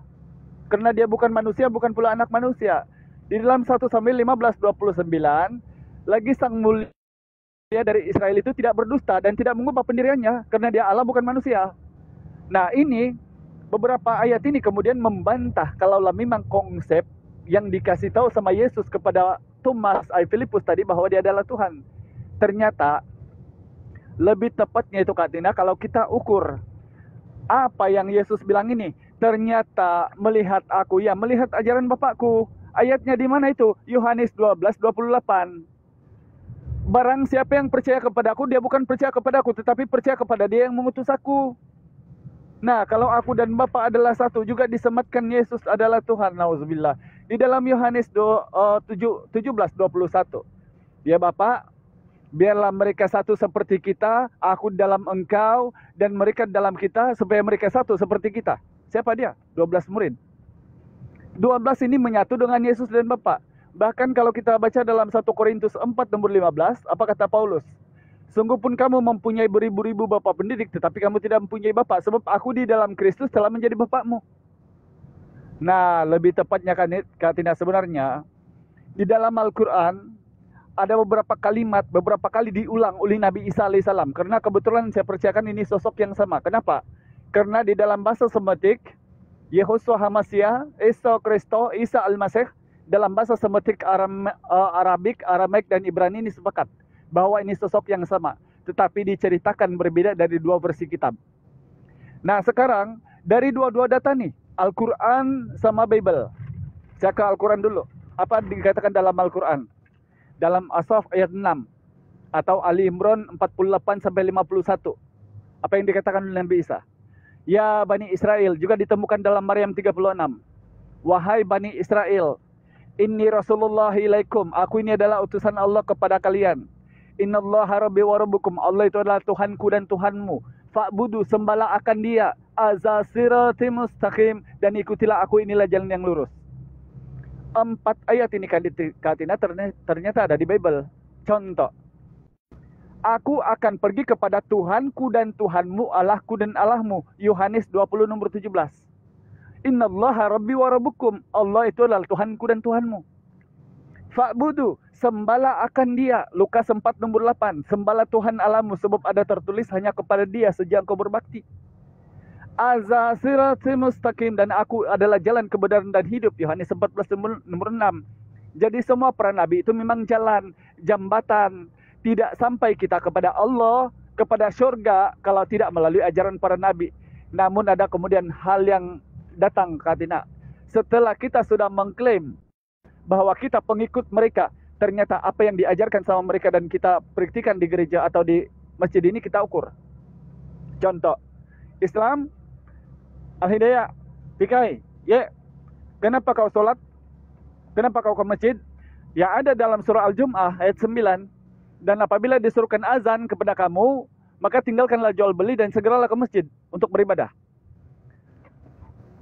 Karena dia bukan manusia, bukan pula anak manusia. Di dalam 1 Samuel 15:29, lagi sang mulia dari Israel itu tidak berdusta dan tidak mengubah pendiriannya karena dia Allah bukan manusia. Nah ini, beberapa ayat ini kemudian membantah kalaulah memang konsep yang dikasih tahu sama Yesus kepada Thomas Filipus tadi bahwa dia adalah Tuhan. Ternyata lebih tepatnya itu Kak Tina, kalau kita ukur apa yang Yesus bilang ini, ternyata melihat aku, ya melihat ajaran Bapakku. Ayatnya di mana itu? Yohanes 12:28. Barang siapa yang percaya kepadaku, dia bukan percaya kepadaku, tetapi percaya kepada dia yang mengutus aku. Nah, kalau aku dan Bapa adalah satu, juga disematkan Yesus adalah Tuhan. Nauzubillah. Di dalam Yohanes 17:21. Ya Bapa, biarlah mereka satu seperti kita, aku dalam engkau, dan mereka dalam kita, supaya mereka satu seperti kita. Siapa dia? 12 murid. 12 ini menyatu dengan Yesus dan Bapa. Bahkan kalau kita baca dalam 1 Korintus 4:15, apa kata Paulus? Sungguh pun kamu mempunyai beribu-ribu bapa pendidik, tetapi kamu tidak mempunyai Bapa, sebab aku di dalam Kristus telah menjadi Bapakmu. Nah, lebih tepatnya Kak Tina, sebenarnya di dalam Al-Quran ada beberapa kalimat, beberapa kali diulang oleh Nabi Isa alaihissalam. Karena kebetulan saya percayakan ini sosok yang sama. Kenapa? Karena di dalam bahasa Semitik, Yehoshua HaMashiach, Yesus Kristus, Isa Al-Masih, dalam bahasa Semitik, Arabik, Aramaik, dan Ibrani ini sepakat bahwa ini sosok yang sama. Tetapi diceritakan berbeda dari dua versi kitab. Nah sekarang, dari dua-dua data nih, Al-Quran sama Bible. Saya ke Al-Quran dulu. Apa dikatakan dalam Al-Quran? Dalam As-Saff ayat 6 atau Ali Imran 48-51. Apa yang dikatakan oleh Nabi Isa? Ya Bani Israel, juga ditemukan dalam Maryam 36. Wahai Bani Israel, inni Rasulullah ilaikum, aku ini adalah utusan Allah kepada kalian. Innallaha rabbi wa rabbukum, Allah itu adalah Tuhanku dan Tuhanmu. Fa'budu, sembahlah akan dia. Azza sirati mustaqim, dan ikutilah aku, inilah jalan yang lurus. 4 ayat ini Kak Tina ternyata ada di Bible. Contoh, aku akan pergi kepada Tuhanku dan Tuhanmu, Allahku dan Allahmu. Yohanes 20:17. Innallaha rabbi wa rabbukum, Allah itu adalah Tuhanku dan Tuhanmu. Fa'budu, sembahlah akan dia. Lukas 4:8. Sembahlah Tuhan Allahmu, sebab ada tertulis hanya kepada dia sejak kau berbakti. Azza sirati mustaqim, dan aku adalah jalan kebenaran dan hidup. Yohanes 14:6. Jadi semua para nabi itu memang jalan, jambatan. Tidak sampai kita kepada Allah, kepada surga, kalau tidak melalui ajaran para nabi. Namun ada kemudian hal yang datang, Kak Tina. Setelah kita sudah mengklaim bahwa kita pengikut mereka, ternyata apa yang diajarkan sama mereka dan kita praktikan di gereja atau di masjid ini kita ukur. Contoh, Islam, Al-Hidayah, Pikai, ya, kenapa kau sholat? Kenapa kau ke masjid? Ya ada dalam surah Al-Jum'ah ayat 9. Dan apabila disuruhkan azan kepada kamu, maka tinggalkanlah jual beli dan segeralah ke masjid untuk beribadah.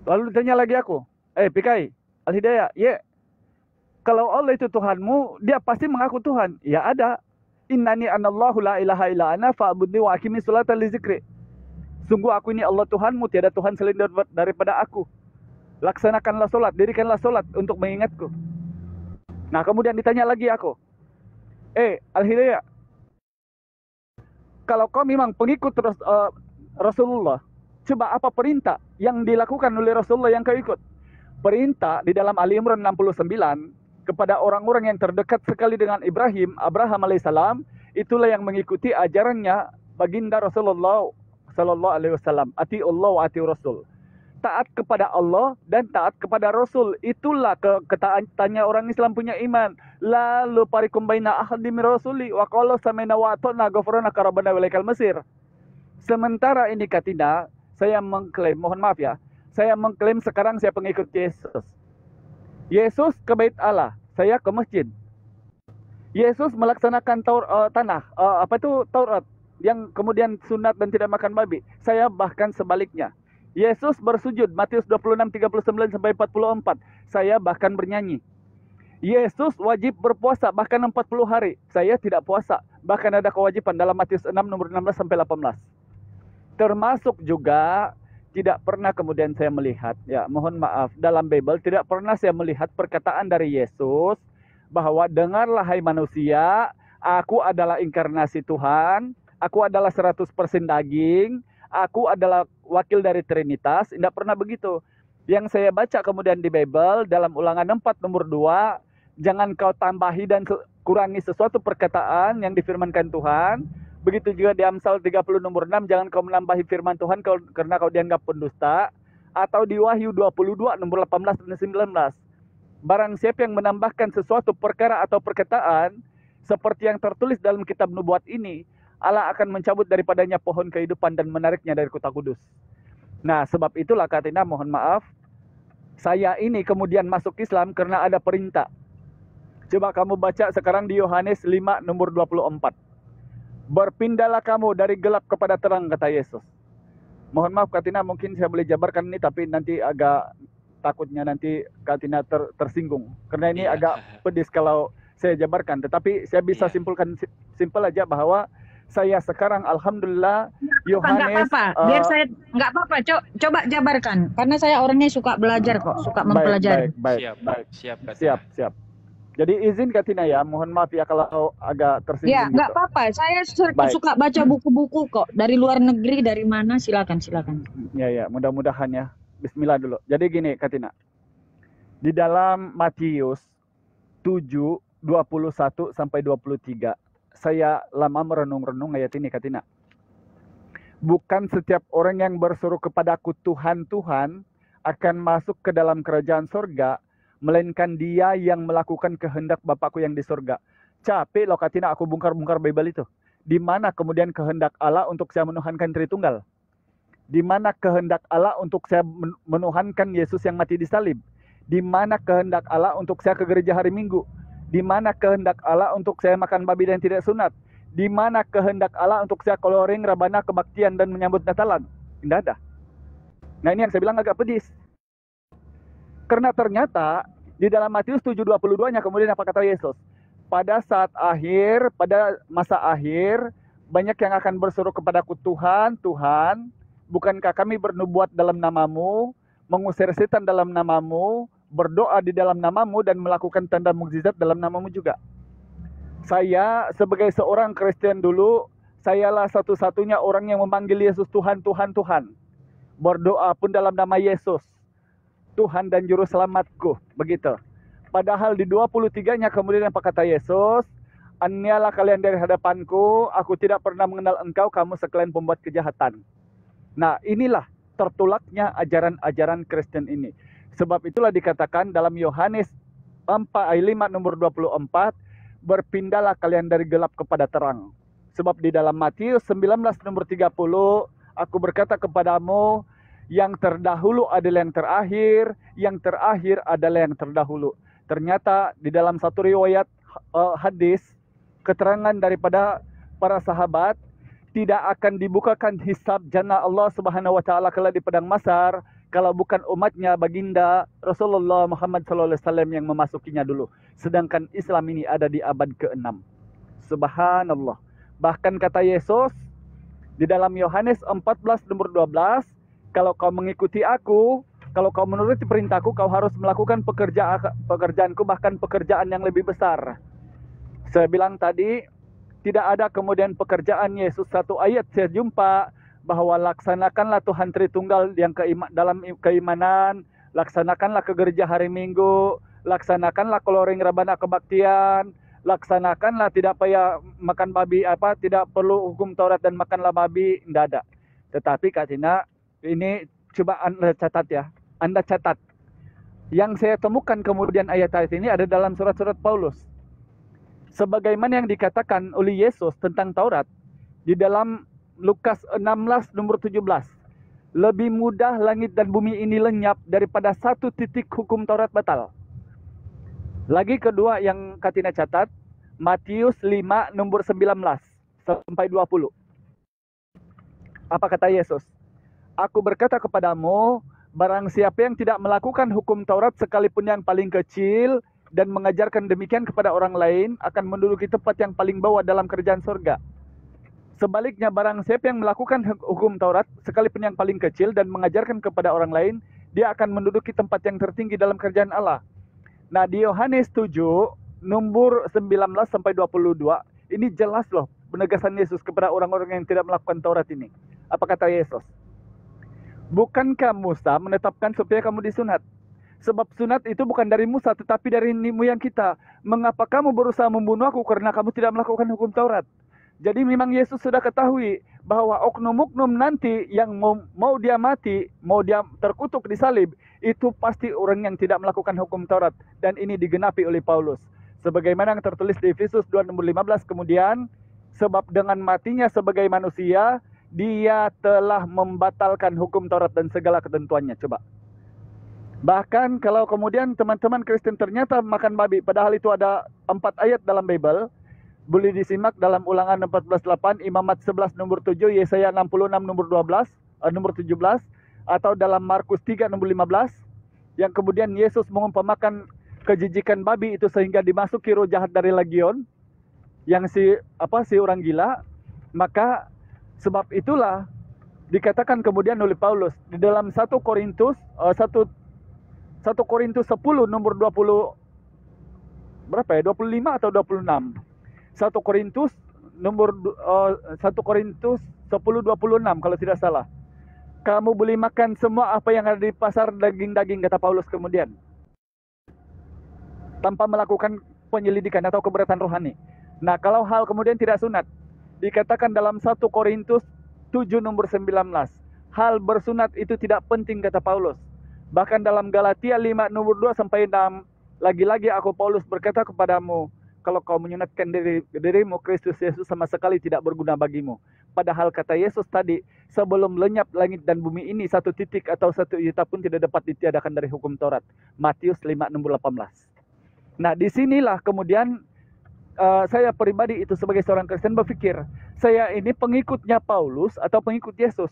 Lalu ditanya lagi aku, Pikai, Al-Hidayah, ya, kalau Allah itu Tuhanmu, dia pasti mengaku Tuhan. Ya ada. Innani anallahu la ilaha illa ana fa'budni wa aqimi sholata li zikri. Sungguh aku ini Allah Tuhanmu, tiada Tuhan selain daripada aku. Laksanakanlah solat, dirikanlah solat untuk mengingatku. Nah kemudian ditanya lagi aku, Al-Hidayah, kalau kau memang pengikut Rasulullah, coba apa perintah yang dilakukan oleh Rasulullah yang kau ikut? Perintah di dalam Ali Imran 69 kepada orang-orang yang terdekat sekali dengan Ibrahim, Abraham alaihissalam, itulah yang mengikuti ajarannya baginda Rasulullah sallallahu alaihi wasallam. Ati Allah wa ati Rasul. Taat kepada Allah dan taat kepada Rasul. Itulah ketaatannya orang Islam punya iman. Lalu parikum baina ahadi min rasuli wa qala sami'na wa ata'na ghufranaka rabbana wa ilaikal masir. Sementara ini Kak Tina, saya mengklaim, mohon maaf ya, saya mengklaim sekarang saya pengikut Yesus. Yesus ke bait Allah, saya ke masjid. Yesus melaksanakan Taurat yang kemudian sunat dan tidak makan babi. Saya bahkan sebaliknya. Yesus bersujud, Matius 26:39-44. Saya bahkan bernyanyi. Yesus wajib berpuasa bahkan 40 hari. Saya tidak puasa, bahkan ada kewajiban dalam Matius 6 nomor 16-18. Termasuk juga tidak pernah kemudian saya melihat, ya mohon maaf, dalam Bible tidak pernah saya melihat perkataan dari Yesus bahwa dengarlah hai manusia, aku adalah inkarnasi Tuhan, aku adalah 100% daging, aku adalah wakil dari Trinitas. Tidak pernah begitu. Yang saya baca kemudian di Bible dalam Ulangan 4 nomor 2, jangan kau tambahi dan kurangi sesuatu perkataan yang difirmankan Tuhan. Begitu juga di Amsal 30 nomor 6, jangan kau menambahi firman Tuhan karena kau dianggap pendusta. Atau di Wahyu 22 nomor 18 dan 19. Barang siapa yang menambahkan sesuatu perkara atau perkataan, seperti yang tertulis dalam kitab nubuat ini, Allah akan mencabut daripadanya pohon kehidupan dan menariknya dari kota kudus. Nah, sebab itulah Katina, mohon maaf, saya ini kemudian masuk Islam karena ada perintah. Coba kamu baca sekarang di Yohanes 5 nomor 24. Berpindahlah kamu dari gelap kepada terang, kata Yesus. Mohon maaf Katina, mungkin saya boleh jabarkan ini, tapi nanti agak takutnya nanti Katina tersinggung. Karena ini agak pedis kalau saya jabarkan. Tetapi saya bisa simpulkan simpel aja bahwa saya sekarang alhamdulillah Yohanes. Biar saya nggak apa-apa. Coba jabarkan. Karena saya orangnya suka belajar kok, suka mempelajari. Siap. Jadi izin Katina ya, mohon maaf ya kalau agak tersinggung. Ya, nggak apa-apa. Saya suka baca buku-buku kok. Dari luar negeri, dari mana, silakan. Ya, mudah-mudahan ya. Bismillah dulu. Jadi gini Katina. Di dalam Matius 7, 21 sampai 23. Saya lama merenung-renung ayat ini Katina. Bukan setiap orang yang berseru kepadaku Tuhan, Tuhan akan masuk ke dalam kerajaan sorga, melainkan dia yang melakukan kehendak Bapakku yang di surga. Capek loh Katina aku bongkar-bongkar Bible itu. Di mana kemudian kehendak Allah untuk saya menuhankan Tritunggal? Di mana kehendak Allah untuk saya menuhankan Yesus yang mati di salib? Di mana kehendak Allah untuk saya ke gereja hari Minggu? Di mana kehendak Allah untuk saya makan babi dan tidak sunat? Di mana kehendak Allah untuk saya coloring, rabana, kebaktian dan menyambut Natalan? Tidak ada. Nah ini yang saya bilang agak pedis. Karena ternyata di dalam Matius 7:22-nya kemudian apa kata Yesus? Pada saat akhir, pada masa akhir, banyak yang akan berseru kepadaku, Tuhan, Tuhan, bukankah kami bernubuat dalam namamu, mengusir setan dalam namamu, berdoa di dalam namamu, dan melakukan tanda mukjizat dalam namamu juga. Saya sebagai seorang Kristen dulu, sayalah satu-satunya orang yang memanggil Yesus Tuhan, Tuhan, Tuhan. Berdoa pun dalam nama Yesus. Tuhan dan Juru Selamatku, begitu. Padahal di 23-nya kemudian apa kata Yesus? Anialah kalian dari hadapanku, aku tidak pernah mengenal engkau, kamu sekalian pembuat kejahatan. Nah inilah tertolaknya ajaran-ajaran Kristen ini. Sebab itulah dikatakan dalam Yohanes 5 nomor 24, berpindahlah kalian dari gelap kepada terang. Sebab di dalam Matius 19 nomor 30, aku berkata kepadamu, yang terdahulu adalah yang terakhir adalah yang terdahulu. Ternyata di dalam satu riwayat hadis, keterangan daripada para sahabat, tidak akan dibukakan hisab jannah Allah Subhanahu wa taala kelak di padang mahsyar kalau bukan umatnya baginda Rasulullah Muhammad SAW yang memasukinya dulu. Sedangkan Islam ini ada di abad ke-6. Subhanallah. Bahkan kata Yesus di dalam Yohanes 14 nomor 12, kalau kau mengikuti aku, kalau kau menuruti perintahku, kau harus melakukan pekerjaanku, bahkan pekerjaan yang lebih besar. Saya bilang tadi, tidak ada kemudian pekerjaan Yesus. Satu ayat saya jumpa bahwa laksanakanlah Tuhan Tritunggal yang dalam keimanan, laksanakanlah ke gereja hari Minggu, laksanakanlah coloring rabana kebaktian, laksanakanlah tidak payah makan babi, tidak perlu hukum Taurat dan makanlah babi, tidak ada. Tetapi Katina, ini coba Anda catat ya. Anda catat. Yang saya temukan kemudian ayat-ayat ini ada dalam surat-surat Paulus. Sebagaimana yang dikatakan oleh Yesus tentang Taurat di dalam Lukas 16 nomor 17. Lebih mudah langit dan bumi ini lenyap daripada satu titik hukum Taurat batal. Lagi kedua yang Katina catat, Matius 5 nomor 19 sampai 20. Apa kata Yesus? Aku berkata kepadamu, barang siapa yang tidak melakukan hukum Taurat sekalipun yang paling kecil dan mengajarkan demikian kepada orang lain akan menduduki tempat yang paling bawah dalam kerajaan surga. Sebaliknya barang siapa yang melakukan hukum Taurat, sekalipun yang paling kecil dan mengajarkan kepada orang lain, dia akan menduduki tempat yang tertinggi dalam kerajaan Allah. Nah, di Yohanes 7, nomor 19 sampai 22, ini jelas loh penegasan Yesus kepada orang-orang yang tidak melakukan Taurat ini. Apa kata Yesus? Bukankah Musa menetapkan supaya kamu disunat? Sebab sunat itu bukan dari Musa, tetapi dari moyang kita. Mengapa kamu berusaha membunuh aku karena kamu tidak melakukan hukum Taurat? Jadi memang Yesus sudah ketahui bahwa oknum-oknum nanti yang mau dia mati, mau dia terkutuk di salib, itu pasti orang yang tidak melakukan hukum Taurat. Dan ini digenapi oleh Paulus. Sebagaimana yang tertulis di Efesus 2:15 kemudian, sebab dengan matinya sebagai manusia, dia telah membatalkan hukum Taurat dan segala ketentuannya. Coba. Bahkan kalau kemudian teman-teman Kristen ternyata makan babi, padahal itu ada 4 ayat dalam Bible, boleh disimak dalam Ulangan 14:8, Imamat 11 nomor 7, Yesaya 66 nomor 17, atau dalam Markus 3 nomor 15, yang kemudian Yesus mengumpamakan kejijikan babi itu sehingga dimasuki roh jahat dari legion, yang si orang gila. Maka sebab itulah dikatakan kemudian oleh Paulus di dalam 1 Korintus 10 nomor 20 berapa ya? 25 atau 26. 1 Korintus 10:26 kalau tidak salah. Kamu boleh makan semua apa yang ada di pasar daging-daging, kata Paulus kemudian, tanpa melakukan penyelidikan atau keberatan rohani. Nah, kalau hal kemudian tidak sunat, dikatakan dalam 1 Korintus 7 nomor 19, hal bersunat itu tidak penting, kata Paulus. Bahkan dalam Galatia 5 nomor 2 sampai 6, lagi-lagi aku Paulus berkata kepadamu, kalau kau menyunatkan dirimu, Kristus Yesus sama sekali tidak berguna bagimu. Padahal kata Yesus tadi, sebelum lenyap langit dan bumi ini, 1 titik atau 1 iota pun tidak dapat ditiadakan dari hukum Taurat. Matius 5 nomor 18. Nah, disinilah kemudian saya pribadi itu sebagai seorang Kristen berpikir, saya ini pengikutnya Paulus atau pengikut Yesus?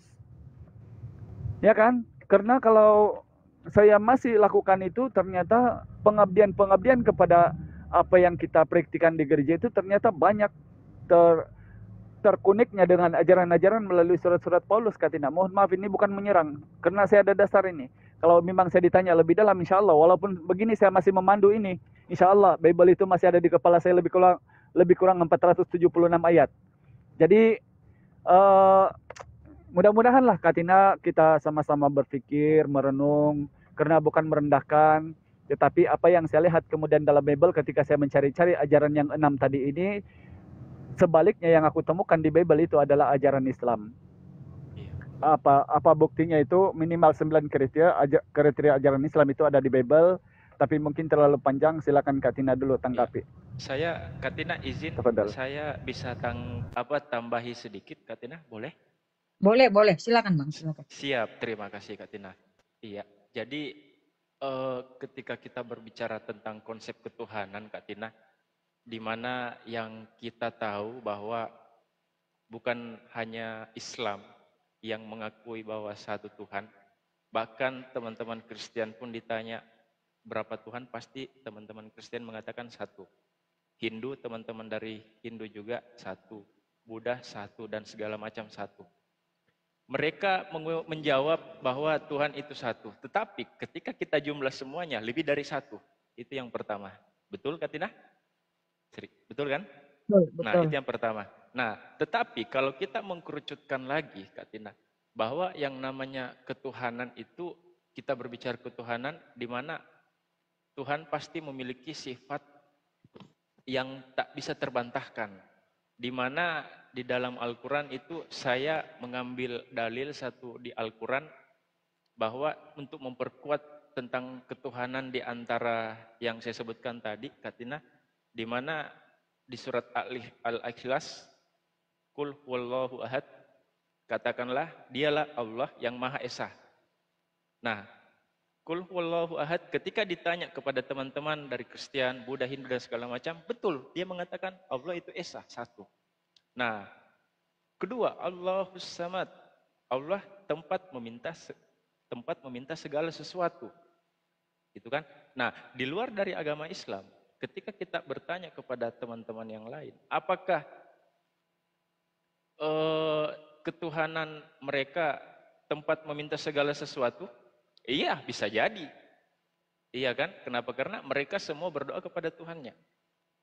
Ya kan? Karena kalau saya masih lakukan itu, ternyata pengabdian kepada apa yang kita praktikan di gereja itu ternyata banyak terkoneknya dengan ajaran-ajaran melalui surat-surat Paulus, Katina. Mohon maaf, ini bukan menyerang, karena saya ada dasar ini. Kalau memang saya ditanya lebih dalam, insya Allah, walaupun begini saya masih memandu ini, insya Allah Bible itu masih ada di kepala saya lebih kurang 476 ayat. Jadi mudah-mudahanlah Katina kita sama-sama berpikir, merenung, karena bukan merendahkan, tetapi apa yang saya lihat kemudian dalam Bible ketika saya mencari-cari ajaran yang 6 tadi ini, sebaliknya yang aku temukan di Bible itu adalah ajaran Islam. Apa buktinya itu? Minimal 9 kriteria ajaran Islam itu ada di Bible, tapi mungkin terlalu panjang, silakan Katina dulu tanggapi. Saya, Katina izin, saya bisa tambahi sedikit, Katina, boleh? Boleh, silakan Bang, silakan. Siap, terima kasih Katina. Iya, jadi ketika kita berbicara tentang konsep ketuhanan, Kak Tina, di mana yang kita tahu bahwa bukan hanya Islam yang mengakui bahwa satu Tuhan, bahkan teman-teman Kristen pun ditanya berapa Tuhan, pasti teman-teman Kristen mengatakan satu. Hindu, teman-teman dari Hindu juga satu. Buddha satu, dan segala macam satu. Mereka menjawab bahwa Tuhan itu satu. Tetapi ketika kita jumlah semuanya lebih dari satu. Itu yang pertama. Betul Katina? Betul kan? Betul. Nah, itu yang pertama. Nah, tetapi kalau kita mengkerucutkan lagi Katina, bahwa yang namanya ketuhanan itu, kita berbicara ketuhanan di mana Tuhan pasti memiliki sifat yang tak bisa terbantahkan. Di mana di dalam Al-Quran itu saya mengambil dalil satu di Al-Quran bahwa untuk memperkuat tentang ketuhanan di antara yang saya sebutkan tadi, Katina, di mana di surat Al-Ikhlas, Qul huwallahu ahad, katakanlah dialah Allah yang Maha Esa. Nah, Qul huwallahu ahad, ketika ditanya kepada teman-teman dari Kristen, Buddha, Hindu dan segala macam, betul, dia mengatakan Allah itu Esa, satu. Nah, kedua, Allahus Samad, Allah tempat meminta segala sesuatu. Gitu kan? Nah, di luar dari agama Islam, ketika kita bertanya kepada teman-teman yang lain, apakah ketuhanan mereka tempat meminta segala sesuatu? Iya, bisa jadi. Iya kan? Kenapa? Karena mereka semua berdoa kepada Tuhannya.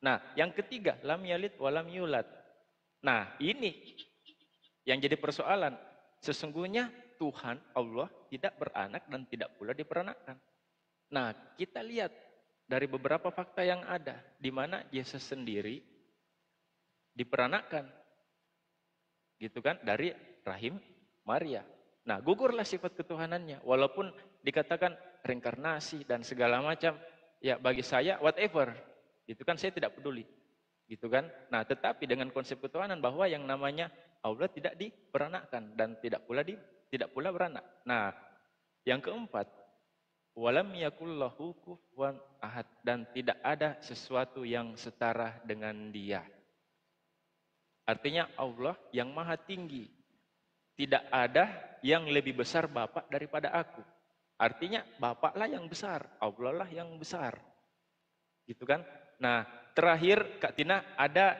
Nah, yang ketiga, lam yalid walam yulad. Nah, ini yang jadi persoalan. Sesungguhnya Tuhan Allah tidak beranak dan tidak pula diperanakan. Nah, kita lihat dari beberapa fakta yang ada, di mana Yesus sendiri diperanakan, gitu kan, dari rahim Maria. Nah, gugurlah sifat ketuhanannya, walaupun dikatakan reinkarnasi dan segala macam, ya bagi saya whatever, gitu kan, saya tidak peduli, gitu kan. Nah, tetapi dengan konsep ketuhanan bahwa yang namanya Allah tidak diperanakkan dan tidak pula beranak. Nah, yang keempat, walam yakullahu kufuwan ahad, dan tidak ada sesuatu yang setara dengan Dia. Artinya Allah yang maha tinggi. Tidak ada yang lebih besar Bapa daripada aku. Artinya Bapaklah yang besar, Allah lah yang besar. Gitu kan? Nah, terakhir Kak Tina ada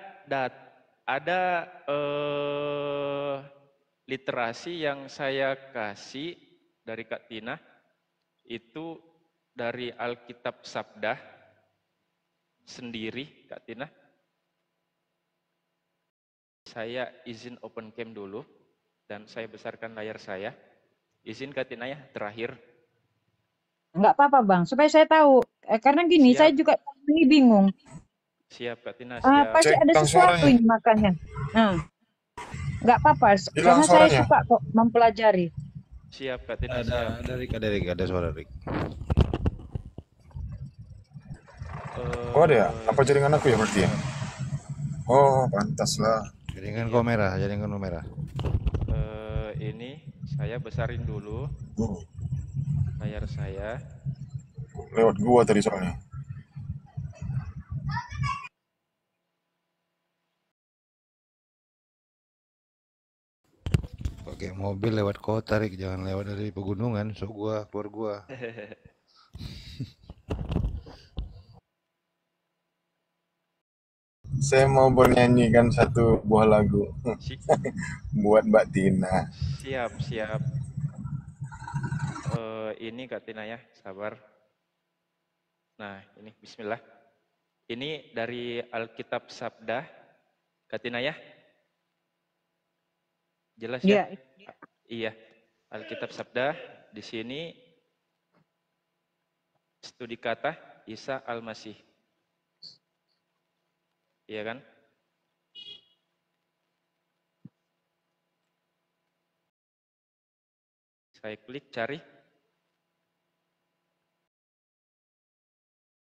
literasi yang saya kasih dari Kak Tina, itu dari Alkitab Sabda sendiri, Kak Tina. Saya izin open cam dulu dan saya besarkan layar saya. Izin Kak Tina ya, terakhir. Enggak apa-apa Bang, supaya saya tahu. Karena gini, Siap. saya juga ini bingung. Siap Kak Tina, siap. Pasti ada sesuatu ini makanya. Nah, enggak apa-apa, karena saya suka kok mempelajari. Siap Kak Tina, siap. Ada suara Rik. Oh ada ya? Apa jaringan aku ya berarti ya? Oh pantas lah. Jaringan kau merah. Ini saya besarin dulu layar saya. Lewat gua tadi soalnya. Pakai mobil lewat kota, Rik, jangan lewat dari pegunungan. So keluar gua. Saya mau bernyanyikan satu buah lagu buat Mbak Tina. Siap. Ini Kak Tina ya, sabar. Nah, ini bismillah. Ini dari Alkitab Sabda, Kak Tina ya. Jelas ya? Iya. Alkitab Sabda, di sini studi kata Isa Al-Masih. Iya kan? Saya klik cari.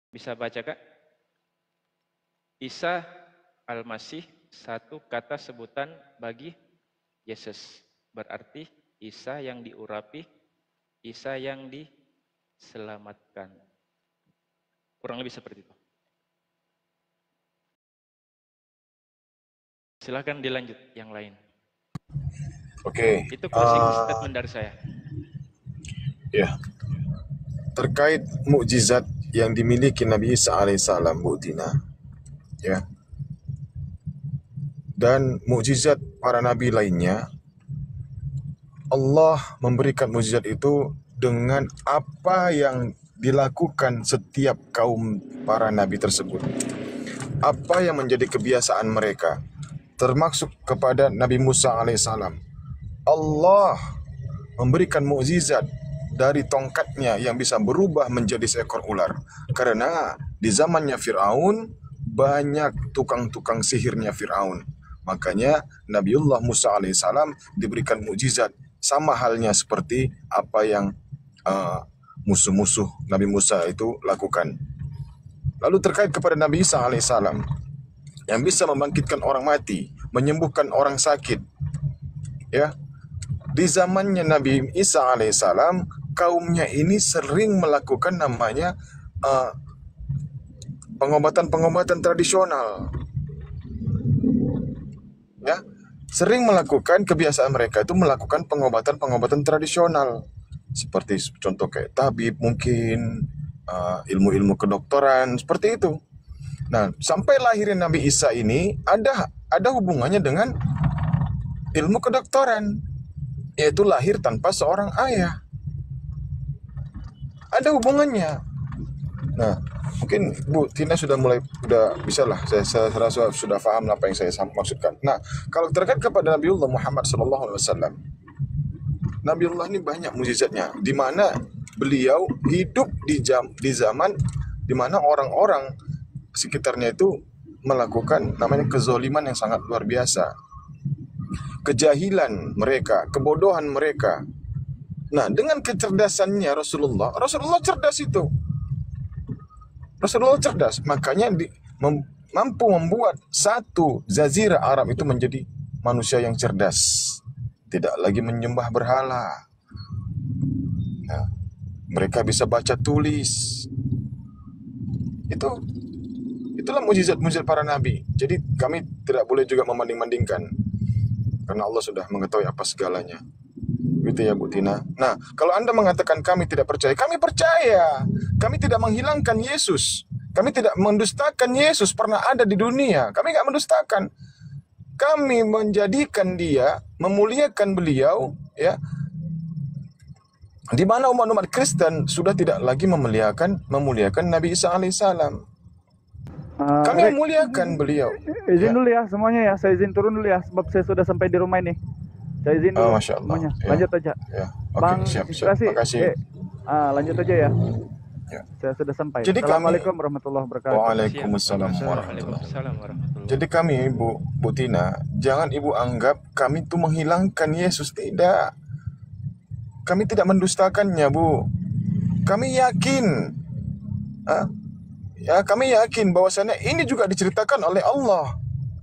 Bisa baca Kak? Isa Al-Masih, satu kata sebutan bagi Yesus. Berarti Isa yang diurapi, Isa yang diselamatkan. Kurang lebih seperti itu. Silahkan dilanjut yang lain. Oke. Itu closing statement dari saya. Ya. Terkait mukjizat yang dimiliki Nabi Isa alaihissalam, Bu Tina. Ya. Dan mukjizat para nabi lainnya, Allah memberikan mukjizat itu dengan apa yang dilakukan setiap kaum para nabi tersebut. Apa yang menjadi kebiasaan mereka, termasuk kepada Nabi Musa alaihissalam. Allah memberikan mukjizat dari tongkatnya yang bisa berubah menjadi seekor ular. Karena di zamannya Fir'aun banyak tukang-tukang sihirnya Fir'aun. Makanya Nabiullah Musa alaihissalam diberikan mukjizat sama halnya seperti apa yang musuh-musuh Nabi Musa itu lakukan. Lalu terkait kepada Nabi Isa alaihissalam yang bisa membangkitkan orang mati, menyembuhkan orang sakit. Ya. Di zamannya Nabi Isa alaihissalam, kaumnya ini sering melakukan namanya pengobatan-pengobatan tradisional. Ya. Sering melakukan, kebiasaan mereka itu melakukan pengobatan-pengobatan tradisional. Seperti contoh kayak tabib mungkin, ilmu-ilmu kedokteran, seperti itu. Nah, sampai lahirnya Nabi Isa ini ada hubungannya dengan ilmu kedokteran, yaitu lahir tanpa seorang ayah. Ada hubungannya. Nah, mungkin Bu Tina sudah bisa lah. Saya rasa sudah paham apa yang saya maksudkan. Nah, kalau terkait kepada Nabiullah Muhammad SAW, Nabiullah ini banyak mukjizatnya, di mana beliau hidup di zaman di mana orang-orang sekitarnya itu melakukan namanya kezoliman yang sangat luar biasa. Kejahilan mereka, kebodohan mereka. Nah, dengan kecerdasannya Rasulullah cerdas itu. Rasulullah cerdas, makanya mampu membuat satu jazirah Arab itu menjadi manusia yang cerdas. Tidak lagi menyembah berhala. Nah, mereka bisa baca tulis. Itulah mujizat-mujizat para nabi. Jadi kami tidak boleh juga membanding-bandingkan, karena Allah sudah mengetahui apa segalanya. Gitu ya Bu Tina. Nah, kalau Anda mengatakan kami tidak percaya, kami percaya. Kami tidak menghilangkan Yesus. Kami tidak mendustakan Yesus pernah ada di dunia. Kami nggak mendustakan. Kami menjadikan dia, memuliakan beliau, ya. Di mana umat-umat Kristen sudah tidak lagi memuliakan Nabi Isa alaihissalam. Kami Rek, memuliakan beliau. izin Ya. dulu ya semuanya ya. Saya izin turun dulu ya, sebab saya sudah sampai di rumah ini. Saya izin dulu Masya Allah. semuanya. Ya. Lanjut aja. Ya. Oke, Bang siap. Inspirasi. Makasih. Lanjut aja ya. Ya. Saya sudah sampai. Jadi Assalamualaikum warahmatullahi wabarakatuh. Waalaikumsalam warahmatullahi. Waalaikumsalam warahmatullahi. Jadi kami, Bu Tina, jangan Ibu anggap kami itu menghilangkan Yesus. Tidak. Kami tidak mendustakannya, Bu. Kami yakin. Kami yakin bahwasannya ini juga diceritakan oleh Allah,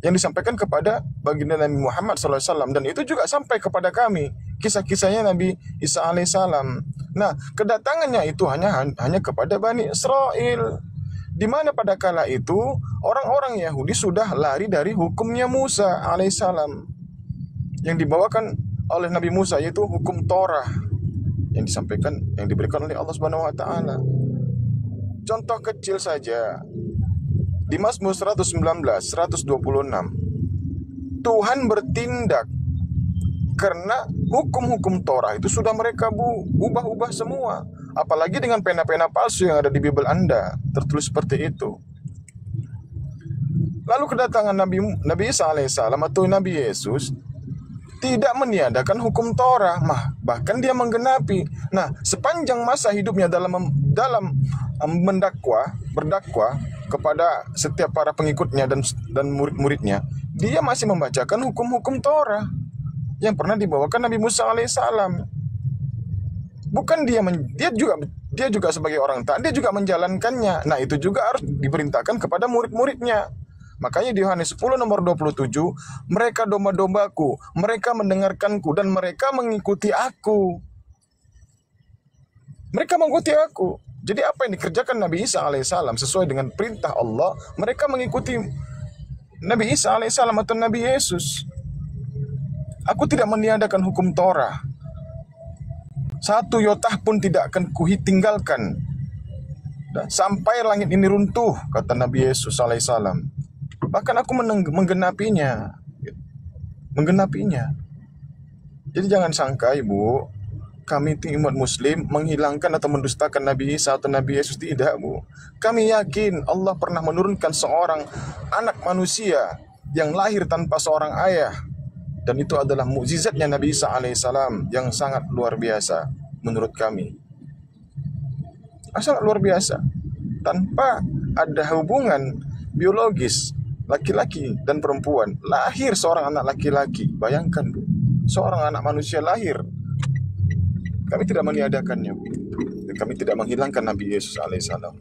yang disampaikan kepada baginda Nabi Muhammad SAW, dan itu juga sampai kepada kami kisah-kisahnya Nabi Isa alaihissalam. Nah, kedatangannya itu hanya kepada Bani Israel, di mana pada kala itu orang-orang Yahudi sudah lari dari hukumnya Musa alaihissalam yang dibawakan oleh Nabi Musa, yaitu hukum Torah yang diberikan oleh Allah Subhanahu wa taala. Contoh kecil saja, di Mazmur 119, 126, Tuhan bertindak karena hukum-hukum Torah itu sudah mereka ubah-ubah semua. Apalagi dengan pena-pena palsu yang ada di Bible Anda, tertulis seperti itu. Lalu kedatangan Nabi Isa alaihissalam atau Nabi Yesus tidak meniadakan hukum Torah, bahkan dia menggenapi. Nah, sepanjang masa hidupnya dalam berdakwah kepada setiap para pengikutnya dan murid-muridnya, dia masih membacakan hukum-hukum Torah yang pernah dibawakan Nabi Musa alaihissalam. Bukan dia juga sebagai orang taat, dia juga menjalankannya. Nah, itu juga harus diperintahkan kepada murid-muridnya. Makanya di Yohanes 10 nomor 27, mereka domba-dombaku, mereka mendengarkanku, dan mereka mengikuti aku. Mereka mengikuti aku. Jadi apa yang dikerjakan Nabi Isa alaihissalam sesuai dengan perintah Allah, mereka mengikuti Nabi Isa alaihissalam atau Nabi Yesus. Aku tidak meniadakan hukum Torah. Satu yotah pun tidak akan kutinggalkan sampai langit ini runtuh, kata Nabi Yesus alaihissalam. Bahkan aku menggenapinya. Jadi jangan sangka Ibu, kami itu umat muslim menghilangkan atau mendustakan Nabi Isa atau Nabi Yesus. Tidak, Bu. Kami yakin Allah pernah menurunkan seorang anak manusia yang lahir tanpa seorang ayah, dan itu adalah mukjizatnya Nabi Isa alaihissalam yang sangat luar biasa menurut kami. Sangat luar biasa. Tanpa ada hubungan biologis laki-laki dan perempuan, lahir seorang anak laki-laki. Bayangkan, Bu, seorang anak manusia lahir. Kami tidak meniadakannya, Bu. Dan kami tidak menghilangkan Nabi Yesus alaihissalam.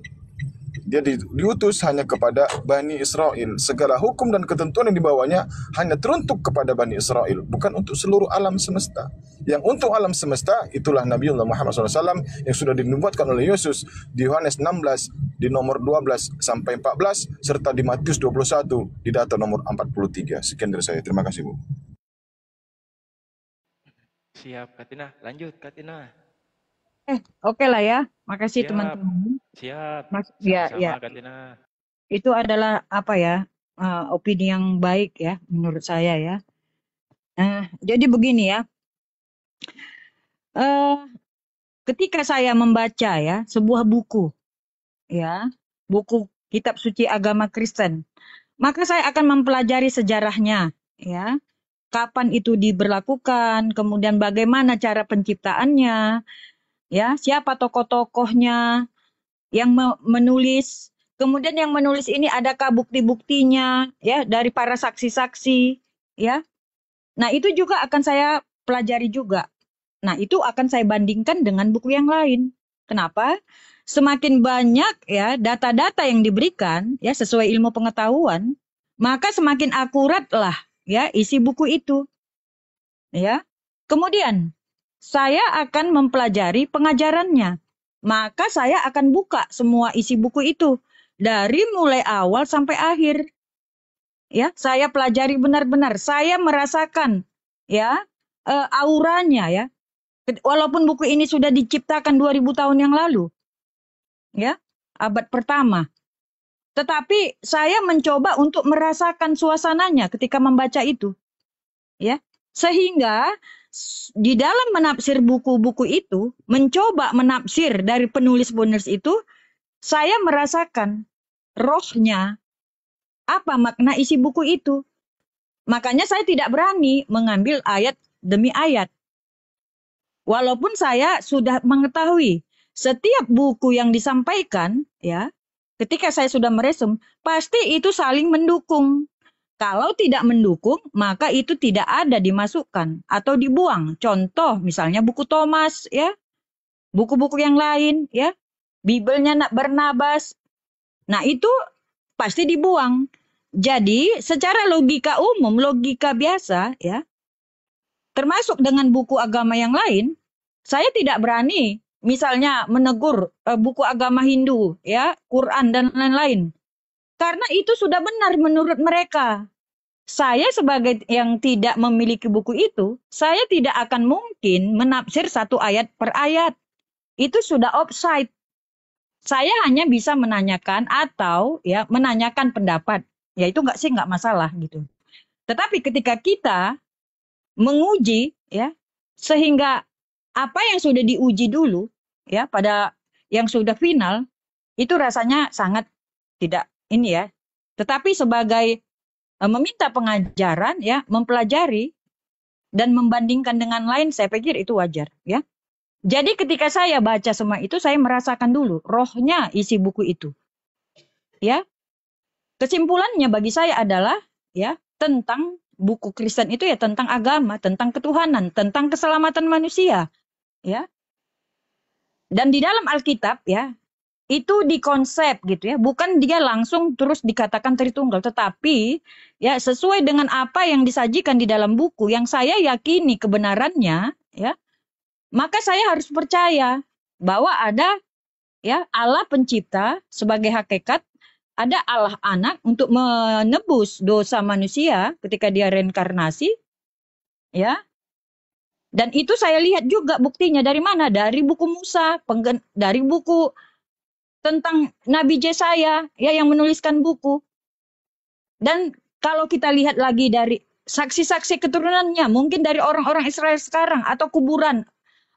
Dia diutus hanya kepada Bani Israel. Segala hukum dan ketentuan yang dibawanya hanya teruntuk kepada Bani Israel, bukan untuk seluruh alam semesta. Yang untuk alam semesta itulah Nabiullah Muhammad SAW yang sudah dinubuatkan oleh Yesus di Yohanes 16 di nomor 12 sampai 14, serta di Matius 21 di data nomor 43. Sekian dari saya. Terima kasih, Bu. Siap, Katina. Lanjut, Katina. Oke lah ya. Makasih Siap. teman-teman. Siap. Ya, Sama-sama, ya. Katina. Itu adalah opini yang baik ya menurut saya ya. Jadi begini ya, eh, ketika saya membaca ya sebuah buku, ya buku kitab suci agama Kristen, maka saya akan mempelajari sejarahnya, ya kapan itu diberlakukan, kemudian bagaimana cara penciptaannya, ya siapa tokoh-tokohnya yang menulis, kemudian yang menulis ini adakah bukti-buktinya, ya dari para saksi-saksi, ya. Nah itu juga akan saya pelajari juga. Nah itu akan saya bandingkan dengan buku yang lain. Kenapa? Semakin banyak ya data-data yang diberikan ya sesuai ilmu pengetahuan, maka semakin akurat lah ya isi buku itu. Ya. Kemudian saya akan mempelajari pengajarannya. Maka saya akan buka semua isi buku itu dari mulai awal sampai akhir. Ya, saya pelajari benar-benar. Saya merasakan ya auranya ya. Walaupun buku ini sudah diciptakan 2000 tahun yang lalu. Ya, abad pertama. Tetapi saya mencoba untuk merasakan suasananya ketika membaca itu. Ya. Sehingga di dalam menafsir buku-buku itu, mencoba menafsir dari penulis-penulis itu, saya merasakan rohnya, apa makna isi buku itu. Makanya saya tidak berani mengambil ayat demi ayat. Walaupun saya sudah mengetahui setiap buku yang disampaikan, ya, ketika saya sudah meresum, pasti itu saling mendukung. Kalau tidak mendukung, maka itu tidak ada dimasukkan atau dibuang. Contoh, misalnya buku Thomas, ya, buku-buku yang lain, ya, Bibelnya Barnabas. Nah itu pasti dibuang. Jadi secara logika umum, logika biasa, ya, termasuk dengan buku agama yang lain, saya tidak berani, misalnya menegur buku agama Hindu, ya, Quran dan lain-lain, karena itu sudah benar menurut mereka. Saya sebagai yang tidak memiliki buku itu, saya tidak akan mungkin menafsir satu ayat per ayat. Itu sudah offside. Saya hanya bisa menanyakan atau ya menanyakan pendapat. Ya itu nggak masalah gitu. Tetapi ketika kita menguji ya sehingga apa yang sudah diuji dulu ya pada yang sudah final itu rasanya sangat tidak ini ya. Tetapi sebagai meminta pengajaran ya, mempelajari dan membandingkan dengan lain, saya pikir itu wajar ya. Jadi ketika saya baca semua itu, saya merasakan dulu rohnya isi buku itu. Ya. Kesimpulannya bagi saya adalah ya, tentang buku Kristen itu ya tentang agama, tentang ketuhanan, tentang keselamatan manusia, ya. Dan di dalam Alkitab ya, itu dikonsep gitu ya, bukan dia langsung terus dikatakan Tritunggal, tetapi ya sesuai dengan apa yang disajikan di dalam buku yang saya yakini kebenarannya ya, maka saya harus percaya bahwa ada ya Allah pencipta sebagai hakikat, ada Allah anak untuk menebus dosa manusia ketika dia reinkarnasi ya. Dan itu saya lihat juga buktinya dari mana? Dari buku Musa, dari buku tentang Nabi Yesaya ya yang menuliskan buku. Dan kalau kita lihat lagi dari saksi-saksi keturunannya, mungkin dari orang-orang Israel sekarang atau kuburan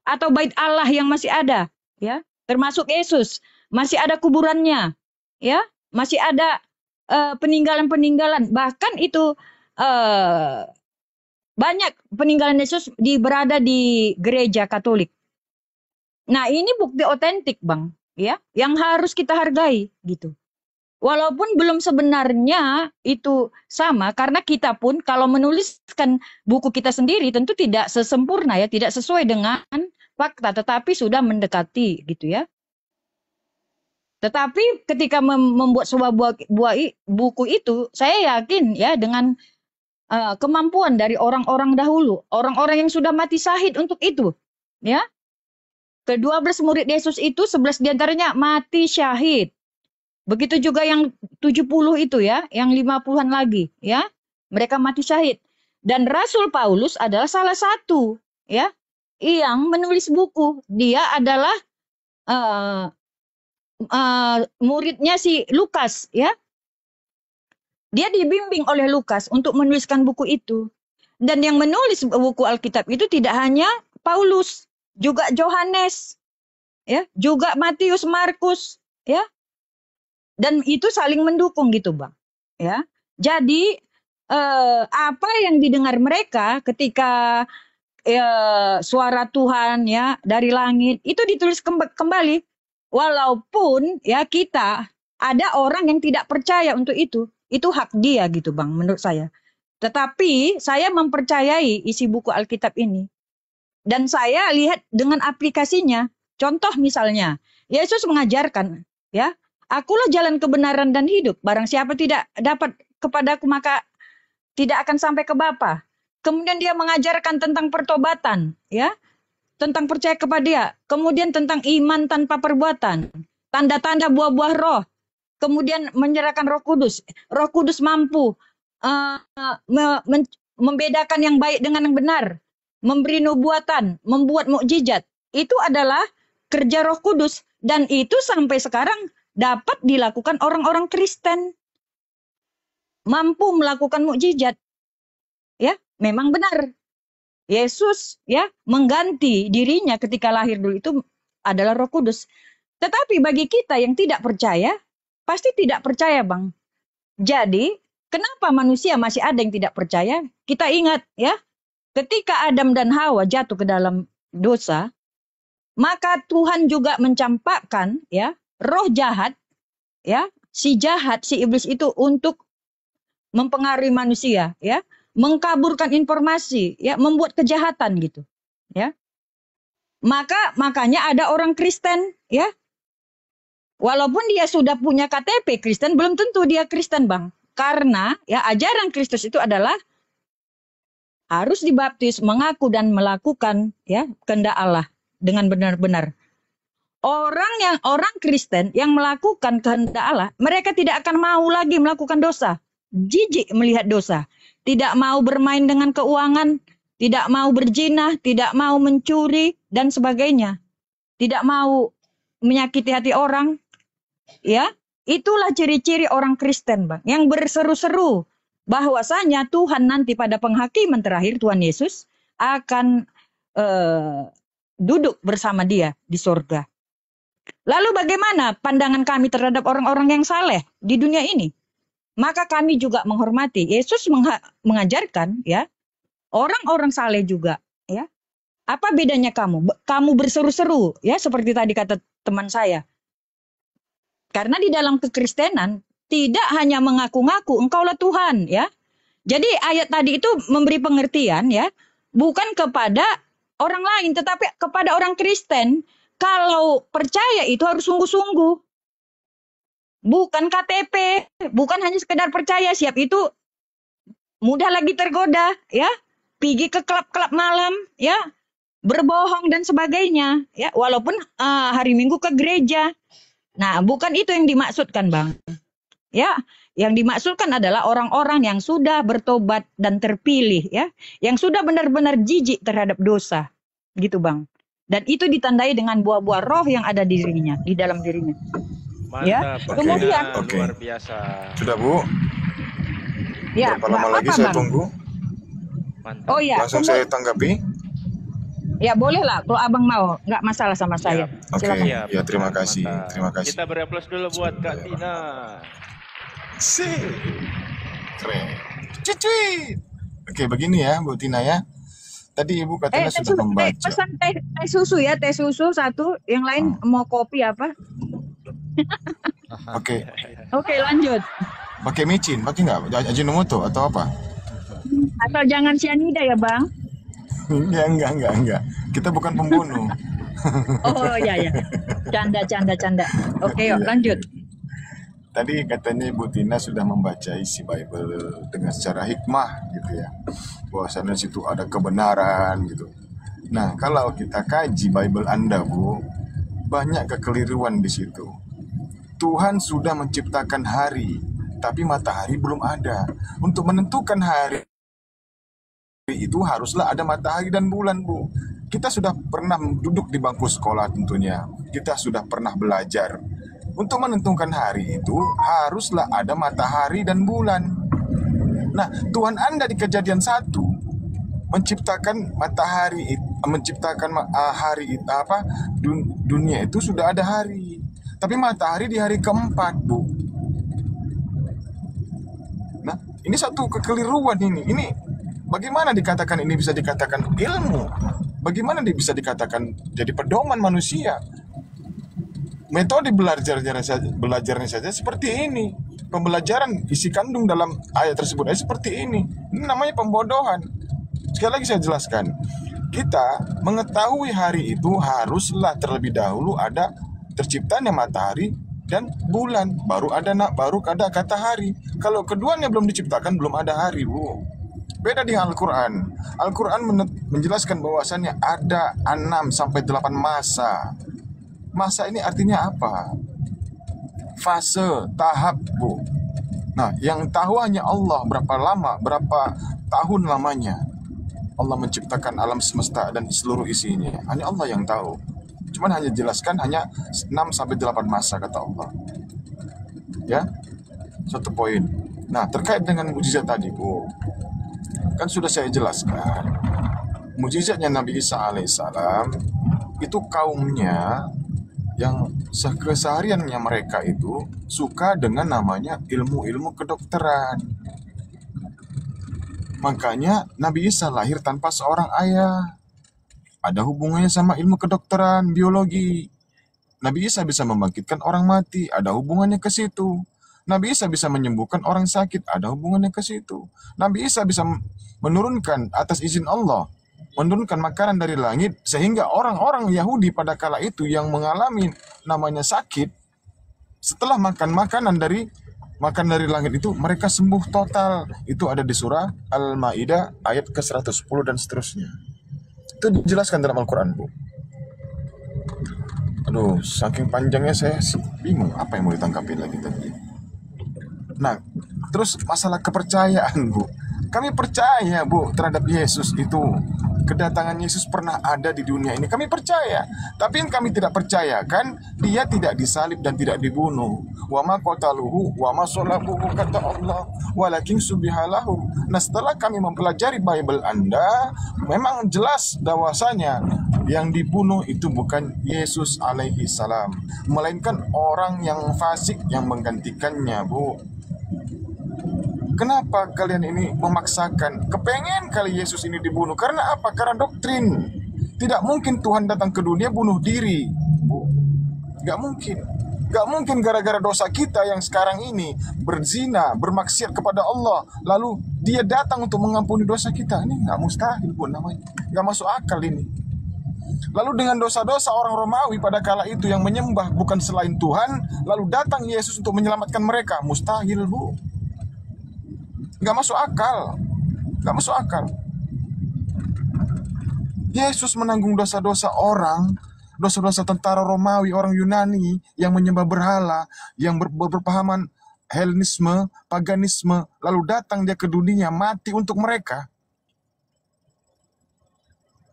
atau bait Allah yang masih ada, ya, termasuk Yesus, masih ada kuburannya, ya, masih ada peninggalan-peninggalan, bahkan itu banyak peninggalan Yesus berada di gereja Katolik. Nah, ini bukti otentik, Bang, ya, yang harus kita hargai gitu. Walaupun belum sebenarnya itu sama, karena kita pun kalau menuliskan buku kita sendiri tentu tidak sesempurna ya, tidak sesuai dengan fakta, tetapi sudah mendekati gitu ya. Tetapi ketika membuat sebuah buku itu, saya yakin ya dengan kemampuan dari orang-orang dahulu, orang-orang yang sudah mati syahid untuk itu, ya. Ke-12 murid Yesus itu 11 diantaranya mati syahid. Begitu juga yang 70 itu ya, yang 50-an lagi ya, mereka mati syahid. Dan Rasul Paulus adalah salah satu ya yang menulis buku. Dia adalah muridnya si Lukas ya. Dia dibimbing oleh Lukas untuk menuliskan buku itu. Dan yang menulis buku Alkitab itu tidak hanya Paulus, juga Yohanes, ya, juga Matius, Markus, ya. Dan itu saling mendukung gitu, Bang. Ya. Jadi apa yang didengar mereka ketika suara Tuhan ya dari langit itu ditulis kembali. Walaupun ya kita ada orang yang tidak percaya untuk itu hak dia gitu, Bang, menurut saya. Tetapi saya mempercayai isi buku Alkitab ini. Dan saya lihat dengan aplikasinya. Contoh misalnya, Yesus mengajarkan, ya, akulah jalan kebenaran dan hidup. Barang siapa tidak dapat kepadaku maka tidak akan sampai ke Bapa. Kemudian dia mengajarkan tentang pertobatan, ya, tentang percaya kepada dia. Kemudian tentang iman tanpa perbuatan, tanda-tanda buah-buah roh. Kemudian menyerahkan Roh Kudus. Roh Kudus mampu membedakan yang baik dengan yang benar, memberi nubuatan, membuat mukjizat. Itu adalah kerja Roh Kudus, dan itu sampai sekarang dapat dilakukan orang-orang Kristen, mampu melakukan mukjizat. Ya, memang benar. Yesus ya mengganti dirinya ketika lahir dulu itu adalah Roh Kudus. Tetapi bagi kita yang tidak percaya, pasti tidak percaya, Bang. Jadi kenapa manusia masih ada yang tidak percaya? Kita ingat ya, ketika Adam dan Hawa jatuh ke dalam dosa, maka Tuhan juga mencampakkan ya roh jahat, ya si jahat, si iblis itu untuk mempengaruhi manusia, ya, mengkaburkan informasi, ya, membuat kejahatan gitu, ya. Makanya ada orang Kristen, ya. Walaupun dia sudah punya KTP Kristen, belum tentu dia Kristen, Bang. Karena ya ajaran Kristus itu adalah harus dibaptis, mengaku dan melakukan ya kehendak Allah dengan benar-benar. Orang Kristen yang melakukan kehendak Allah, mereka tidak akan mau lagi melakukan dosa. Jijik melihat dosa. Tidak mau bermain dengan keuangan, tidak mau berzina, tidak mau mencuri dan sebagainya. Tidak mau menyakiti hati orang. Ya, itulah ciri-ciri orang Kristen, Bang, yang berseru-seru bahwasanya Tuhan nanti pada penghakiman terakhir Tuhan Yesus akan duduk bersama dia di surga. Lalu bagaimana pandangan kami terhadap orang-orang yang saleh di dunia ini? Maka kami juga menghormati. Yesus mengajarkan ya orang-orang saleh juga, ya. Apa bedanya kamu? Kamu berseru-seru, ya, seperti tadi kata teman saya. Karena di dalam kekristenan tidak hanya mengaku-ngaku engkaulah Tuhan, ya. Jadi ayat tadi itu memberi pengertian, ya, bukan kepada orang lain tetapi kepada orang Kristen. Kalau percaya itu harus sungguh-sungguh. Bukan KTP, bukan hanya sekedar percaya, siap itu mudah lagi tergoda, ya. Pergi ke klub-klub malam, ya. Berbohong dan sebagainya, ya. Walaupun hari Minggu ke gereja. Nah, bukan itu yang dimaksudkan, Bang. Ya, yang dimaksudkan adalah orang-orang yang sudah bertobat dan terpilih, ya. Yang sudah benar-benar jijik terhadap dosa. Gitu, Bang. Dan itu ditandai dengan buah-buah roh yang ada di dirinya, di dalam dirinya. Mantap, Ya, kemudian luar biasa. Sudah, Bu? ya, Berapa lama nggak lagi apa-apa, saya Bang. tunggu? Mantap. Oh ya, Langsung saya tanggapi? ya boleh lah kalau Abang mau, nggak masalah sama saya. Oke, Silakan. Siap. ya terima kasih. Mantap. Terima kasih. Kita beri aplaus dulu buat Kak Tina. Sih. Keren. Cuci. Oke, begini ya, Bu Tina ya. Tadi Ibu katanya sudah membaca. Pesan teh susu ya, teh susu satu, yang lain mau kopi apa? Oke. Oke, lanjut. Pakai micin, pakai nggak? Ajinomoto atau apa? Asal jangan cyanida ya, Bang. Enggak. Kita bukan pembunuh. Oh ya. Canda. Oke, yuk lanjut. Tadi katanya Ibu Tina sudah membaca isi Bible dengan secara hikmah gitu ya. Bahwasanya situ ada kebenaran gitu. Nah, kalau kita kaji Bible Anda, Bu, banyak kekeliruan di situ. Tuhan sudah menciptakan hari, tapi matahari belum ada. Untuk menentukan hari itu haruslah ada matahari dan bulan, Bu. Kita sudah pernah duduk di bangku sekolah tentunya. Kita sudah pernah belajar. Untuk menentukan hari itu haruslah ada matahari dan bulan. Nah, Tuhan Anda di Kejadian 1 menciptakan matahari, menciptakan hari dunia itu sudah ada hari. Tapi matahari di hari keempat, Bu. Nah, ini satu kekeliruan ini. Ini bagaimana dikatakan ini bisa dikatakan ilmu? Bagaimana dia bisa dikatakan jadi pedoman manusia? Metode belajarnya saja seperti ini. Pembelajaran isi kandung dalam ayat tersebut seperti ini. Ini namanya pembodohan. Sekali lagi saya jelaskan. Kita mengetahui hari itu haruslah terlebih dahulu ada terciptanya matahari dan bulan, baru ada kata hari. Kalau keduanya belum diciptakan, belum ada hari, Bu. Beda dengan Al-Quran. Al-Quran menjelaskan bahwasannya ada 6 sampai 8 masa. Masa ini artinya apa? Fase, tahap, Bu. Nah, yang tahu hanya Allah berapa lama, berapa tahun lamanya Allah menciptakan alam semesta dan seluruh isinya. Hanya Allah yang tahu. Cuman hanya jelaskan hanya 6 sampai 8 masa kata Allah. Ya. Satu poin. Nah, terkait dengan mukjizat tadi, Bu. Kan sudah saya jelaskan. Mukjizatnya Nabi Isa alaihissalam itu kaumnya yang kesehariannya mereka itu suka dengan namanya ilmu-ilmu kedokteran. Makanya Nabi Isa lahir tanpa seorang ayah. Ada hubungannya sama ilmu kedokteran, biologi. Nabi Isa bisa membangkitkan orang mati, ada hubungannya ke situ. Nabi Isa bisa menyembuhkan orang sakit, ada hubungannya ke situ. Nabi Isa bisa menurunkan atas izin Allah, menurunkan makanan dari langit, sehingga orang-orang Yahudi pada kala itu yang mengalami namanya sakit, setelah makan makanan dari langit itu, mereka sembuh total. Itu ada di surah Al-Ma'idah ayat ke-110 dan seterusnya. Itu dijelaskan dalam Al-Quran, Bu. Aduh, saking panjangnya saya bingung apa yang mau ditangkapin lagi tadi. Nah, terus masalah kepercayaan, Bu. Kami percaya, Bu, terhadap Yesus itu. Kedatangan Yesus pernah ada di dunia ini. Kami percaya. Tapi yang kami tidak percaya kan, dia tidak disalib dan tidak dibunuh. Wa ma qataluhu wa ma salabuhu kata Allah. Walakin subihalahu. Nah, setelah kami mempelajari Bible Anda, memang jelas bahwasanya yang dibunuh itu bukan Yesus alaihi salam, melainkan orang yang fasik yang menggantikannya, Bu. Kenapa kalian ini memaksakan? Kepengen kali Yesus ini dibunuh. Karena apa? Karena doktrin. Tidak mungkin Tuhan datang ke dunia bunuh diri, Bu. Gak mungkin. Gak mungkin gara-gara dosa kita yang sekarang ini berzina, bermaksiat kepada Allah, lalu dia datang untuk mengampuni dosa kita. Ini gak mustahil, Bu, namanya. Gak masuk akal ini. Lalu dengan dosa-dosa orang Romawi pada kala itu yang menyembah bukan selain Tuhan, lalu datang Yesus untuk menyelamatkan mereka. Mustahil, Bu. Gak masuk akal. Gak masuk akal. Yesus menanggung dosa-dosa orang, dosa-dosa tentara Romawi, orang Yunani yang menyembah berhala, yang berpahaman Helenisme, paganisme, lalu datang dia ke dunia mati untuk mereka.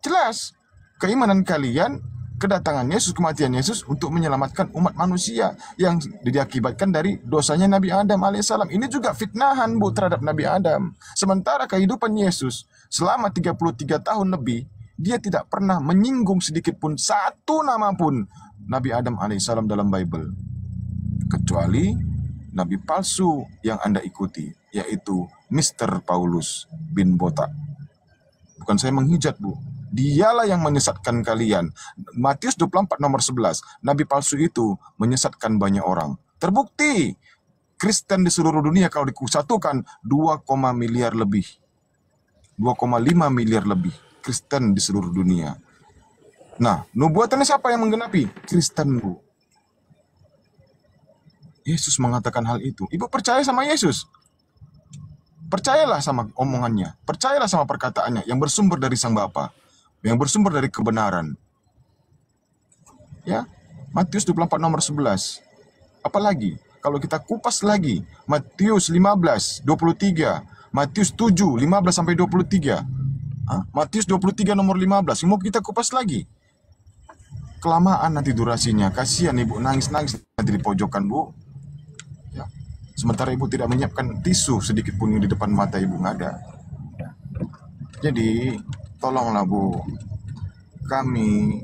Jelas, keimanan kalian, kedatangan Yesus, kematian Yesus untuk menyelamatkan umat manusia yang diakibatkan dari dosanya Nabi Adam alaihissalam. Ini juga fitnahan, Bu, terhadap Nabi Adam. Sementara kehidupan Yesus selama 33 tahun lebih, dia tidak pernah menyinggung sedikit pun satu nama pun Nabi Adam alaihissalam dalam Bible. Kecuali Nabi palsu yang Anda ikuti, yaitu Mr. Paulus bin Botak. Bukan saya menghujat, Bu. Dialah yang menyesatkan kalian. Matius 24 nomor 11. Nabi palsu itu menyesatkan banyak orang. Terbukti. Kristen di seluruh dunia kalau disatukan 2, miliar lebih. 2,5 miliar lebih. Kristen di seluruh dunia. Nah, nubuatannya siapa yang menggenapi? Kristen, Bu. Yesus mengatakan hal itu. Ibu percaya sama Yesus? Percayalah sama omongannya. Percayalah sama perkataannya yang bersumber dari Sang Bapa, yang bersumber dari kebenaran. Ya, Matius 24 nomor 11. Apalagi kalau kita kupas lagi Matius 15 23, Matius 7 15 sampai 23. Matius 23 nomor 15. Mau kita kupas lagi. Kelamaan nanti durasinya. Kasihan ibu nangis-nangis nanti di pojokan, Bu. Ya. Sementara ibu tidak menyiapkan tisu sedikit pun di depan mata ibu, nggak ada. Ya. Jadi tolonglah Bu, kami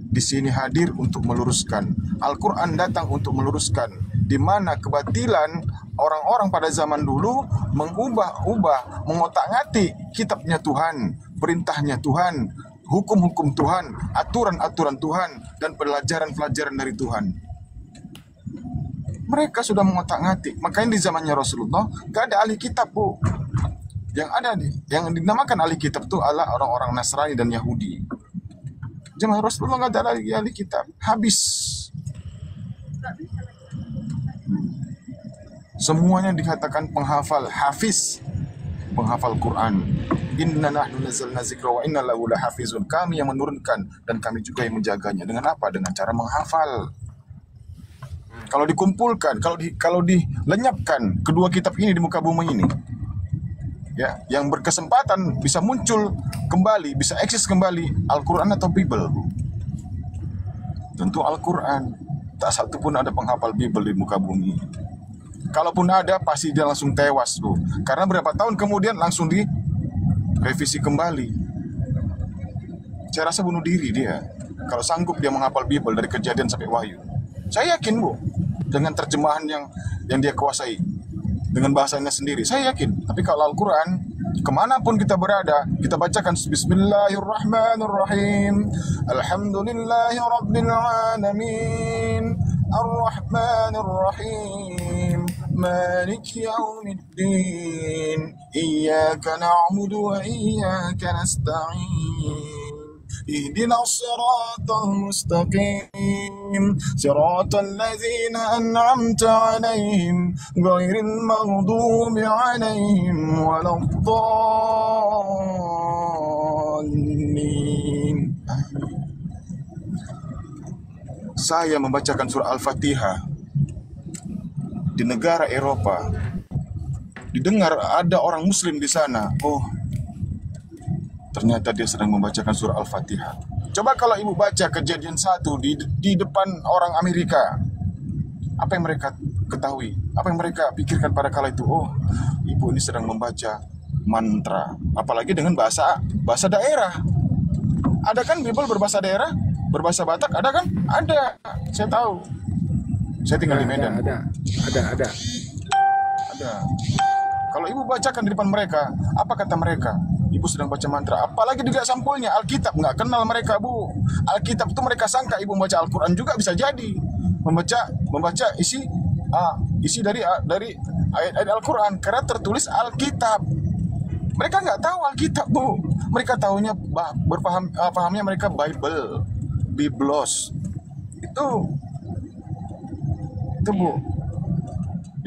di sini hadir untuk meluruskan. Al-Quran datang untuk meluruskan di mana kebatilan orang-orang pada zaman dulu mengubah-ubah, mengotak-ngatik kitabnya Tuhan, perintahnya Tuhan, hukum-hukum Tuhan, aturan-aturan Tuhan, dan pelajaran-pelajaran dari Tuhan. Mereka sudah mengotak-ngatik. Makanya di zamannya Rasulullah gak ada ahli kitab, Bu. Yang ada yang dinamakan ahli kitab itu adalah orang-orang Nasrani dan Yahudi. Zaman Rasulullah gak ada lagi ahli kitab. Habis. Semuanya dikatakan penghafal, hafiz, penghafal Quran. Inna nahnu nazzalna dzikra wa inna lahu lahafizun. Kami yang menurunkan dan kami juga yang menjaganya. Dengan apa? Dengan cara menghafal. Kalau dikumpulkan, kalau dilenyapkan kedua kitab ini di muka bumi ini, ya, yang berkesempatan bisa muncul kembali, bisa eksis kembali, Al-Quran atau Bible? Tentu Al-Quran. Tak satu pun ada penghafal Bible di muka bumi. Kalaupun ada, pasti dia langsung tewas, Bu. Karena berapa tahun kemudian langsung direvisi kembali. Saya rasa bunuh diri dia. Kalau sanggup dia menghafal Bible dari Kejadian sampai Wahyu. Saya yakin, Bu, dengan terjemahan yang dia kuasai, dengan bahasanya sendiri, saya yakin. Tapi kalau Al-Quran, kemanapun kita berada, kita bacakan Bismillahirrahmanirrahim, Alhamdulillahi Rabbil Alamin, Ar-Rahmanir-Rahim, Malik Yawmiddin, Iyyaka na'budu wa iyyaka nasta'in, اهدنا الصراط المستقيم صراط الذين أنعمت عليهم غير المغضوب عليهم ولا الضالين. Saya membacakan surah Al-Fatihah di negara Eropa. Didengar ada orang Muslim di sana. Oh, ternyata dia sedang membacakan surah Al-Fatihah. Coba kalau ibu baca Kejadian 1 di depan orang Amerika, apa yang mereka ketahui? Apa yang mereka pikirkan pada kala itu? Oh, ibu ini sedang membaca mantra. Apalagi dengan bahasa daerah. Ada kan Bible berbahasa daerah? Berbahasa Batak? Ada kan? Ada. Saya tahu. Saya tinggal di Medan. Ada. Kalau ibu bacakan di depan mereka, apa kata mereka? Ibu sedang baca mantra. Apalagi dilihat sampulnya, Alkitab. Nggak kenal mereka, Bu. Alkitab itu mereka sangka ibu membaca Al-Quran juga bisa jadi. Membaca isi dari ayat-ayat Al-Quran. Karena tertulis Alkitab. Mereka nggak tahu Alkitab, Bu. Mereka tahunya pahamnya mereka Bible, Biblos. Itu Bu.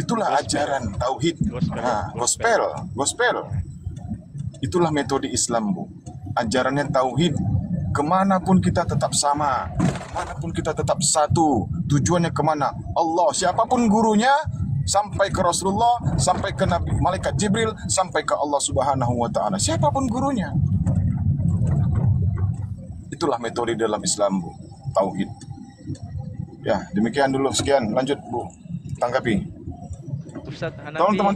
Itulah ajaran tauhid. Gospel. Itulah metode Islam, Bu. Ajarannya tauhid. Kemanapun kita tetap sama, kemanapun kita tetap satu. Tujuannya kemana? Allah. Siapapun gurunya, sampai ke Rasulullah, sampai ke Nabi, Malaikat Jibril, sampai ke Allah Subhanahu wa Ta'ala. Siapapun gurunya. Itulah metode dalam Islam, Bu. Tauhid. Ya, demikian dulu. Sekian. Lanjut, Bu. Tanggapi. Ustadz Hanafi. Tolong teman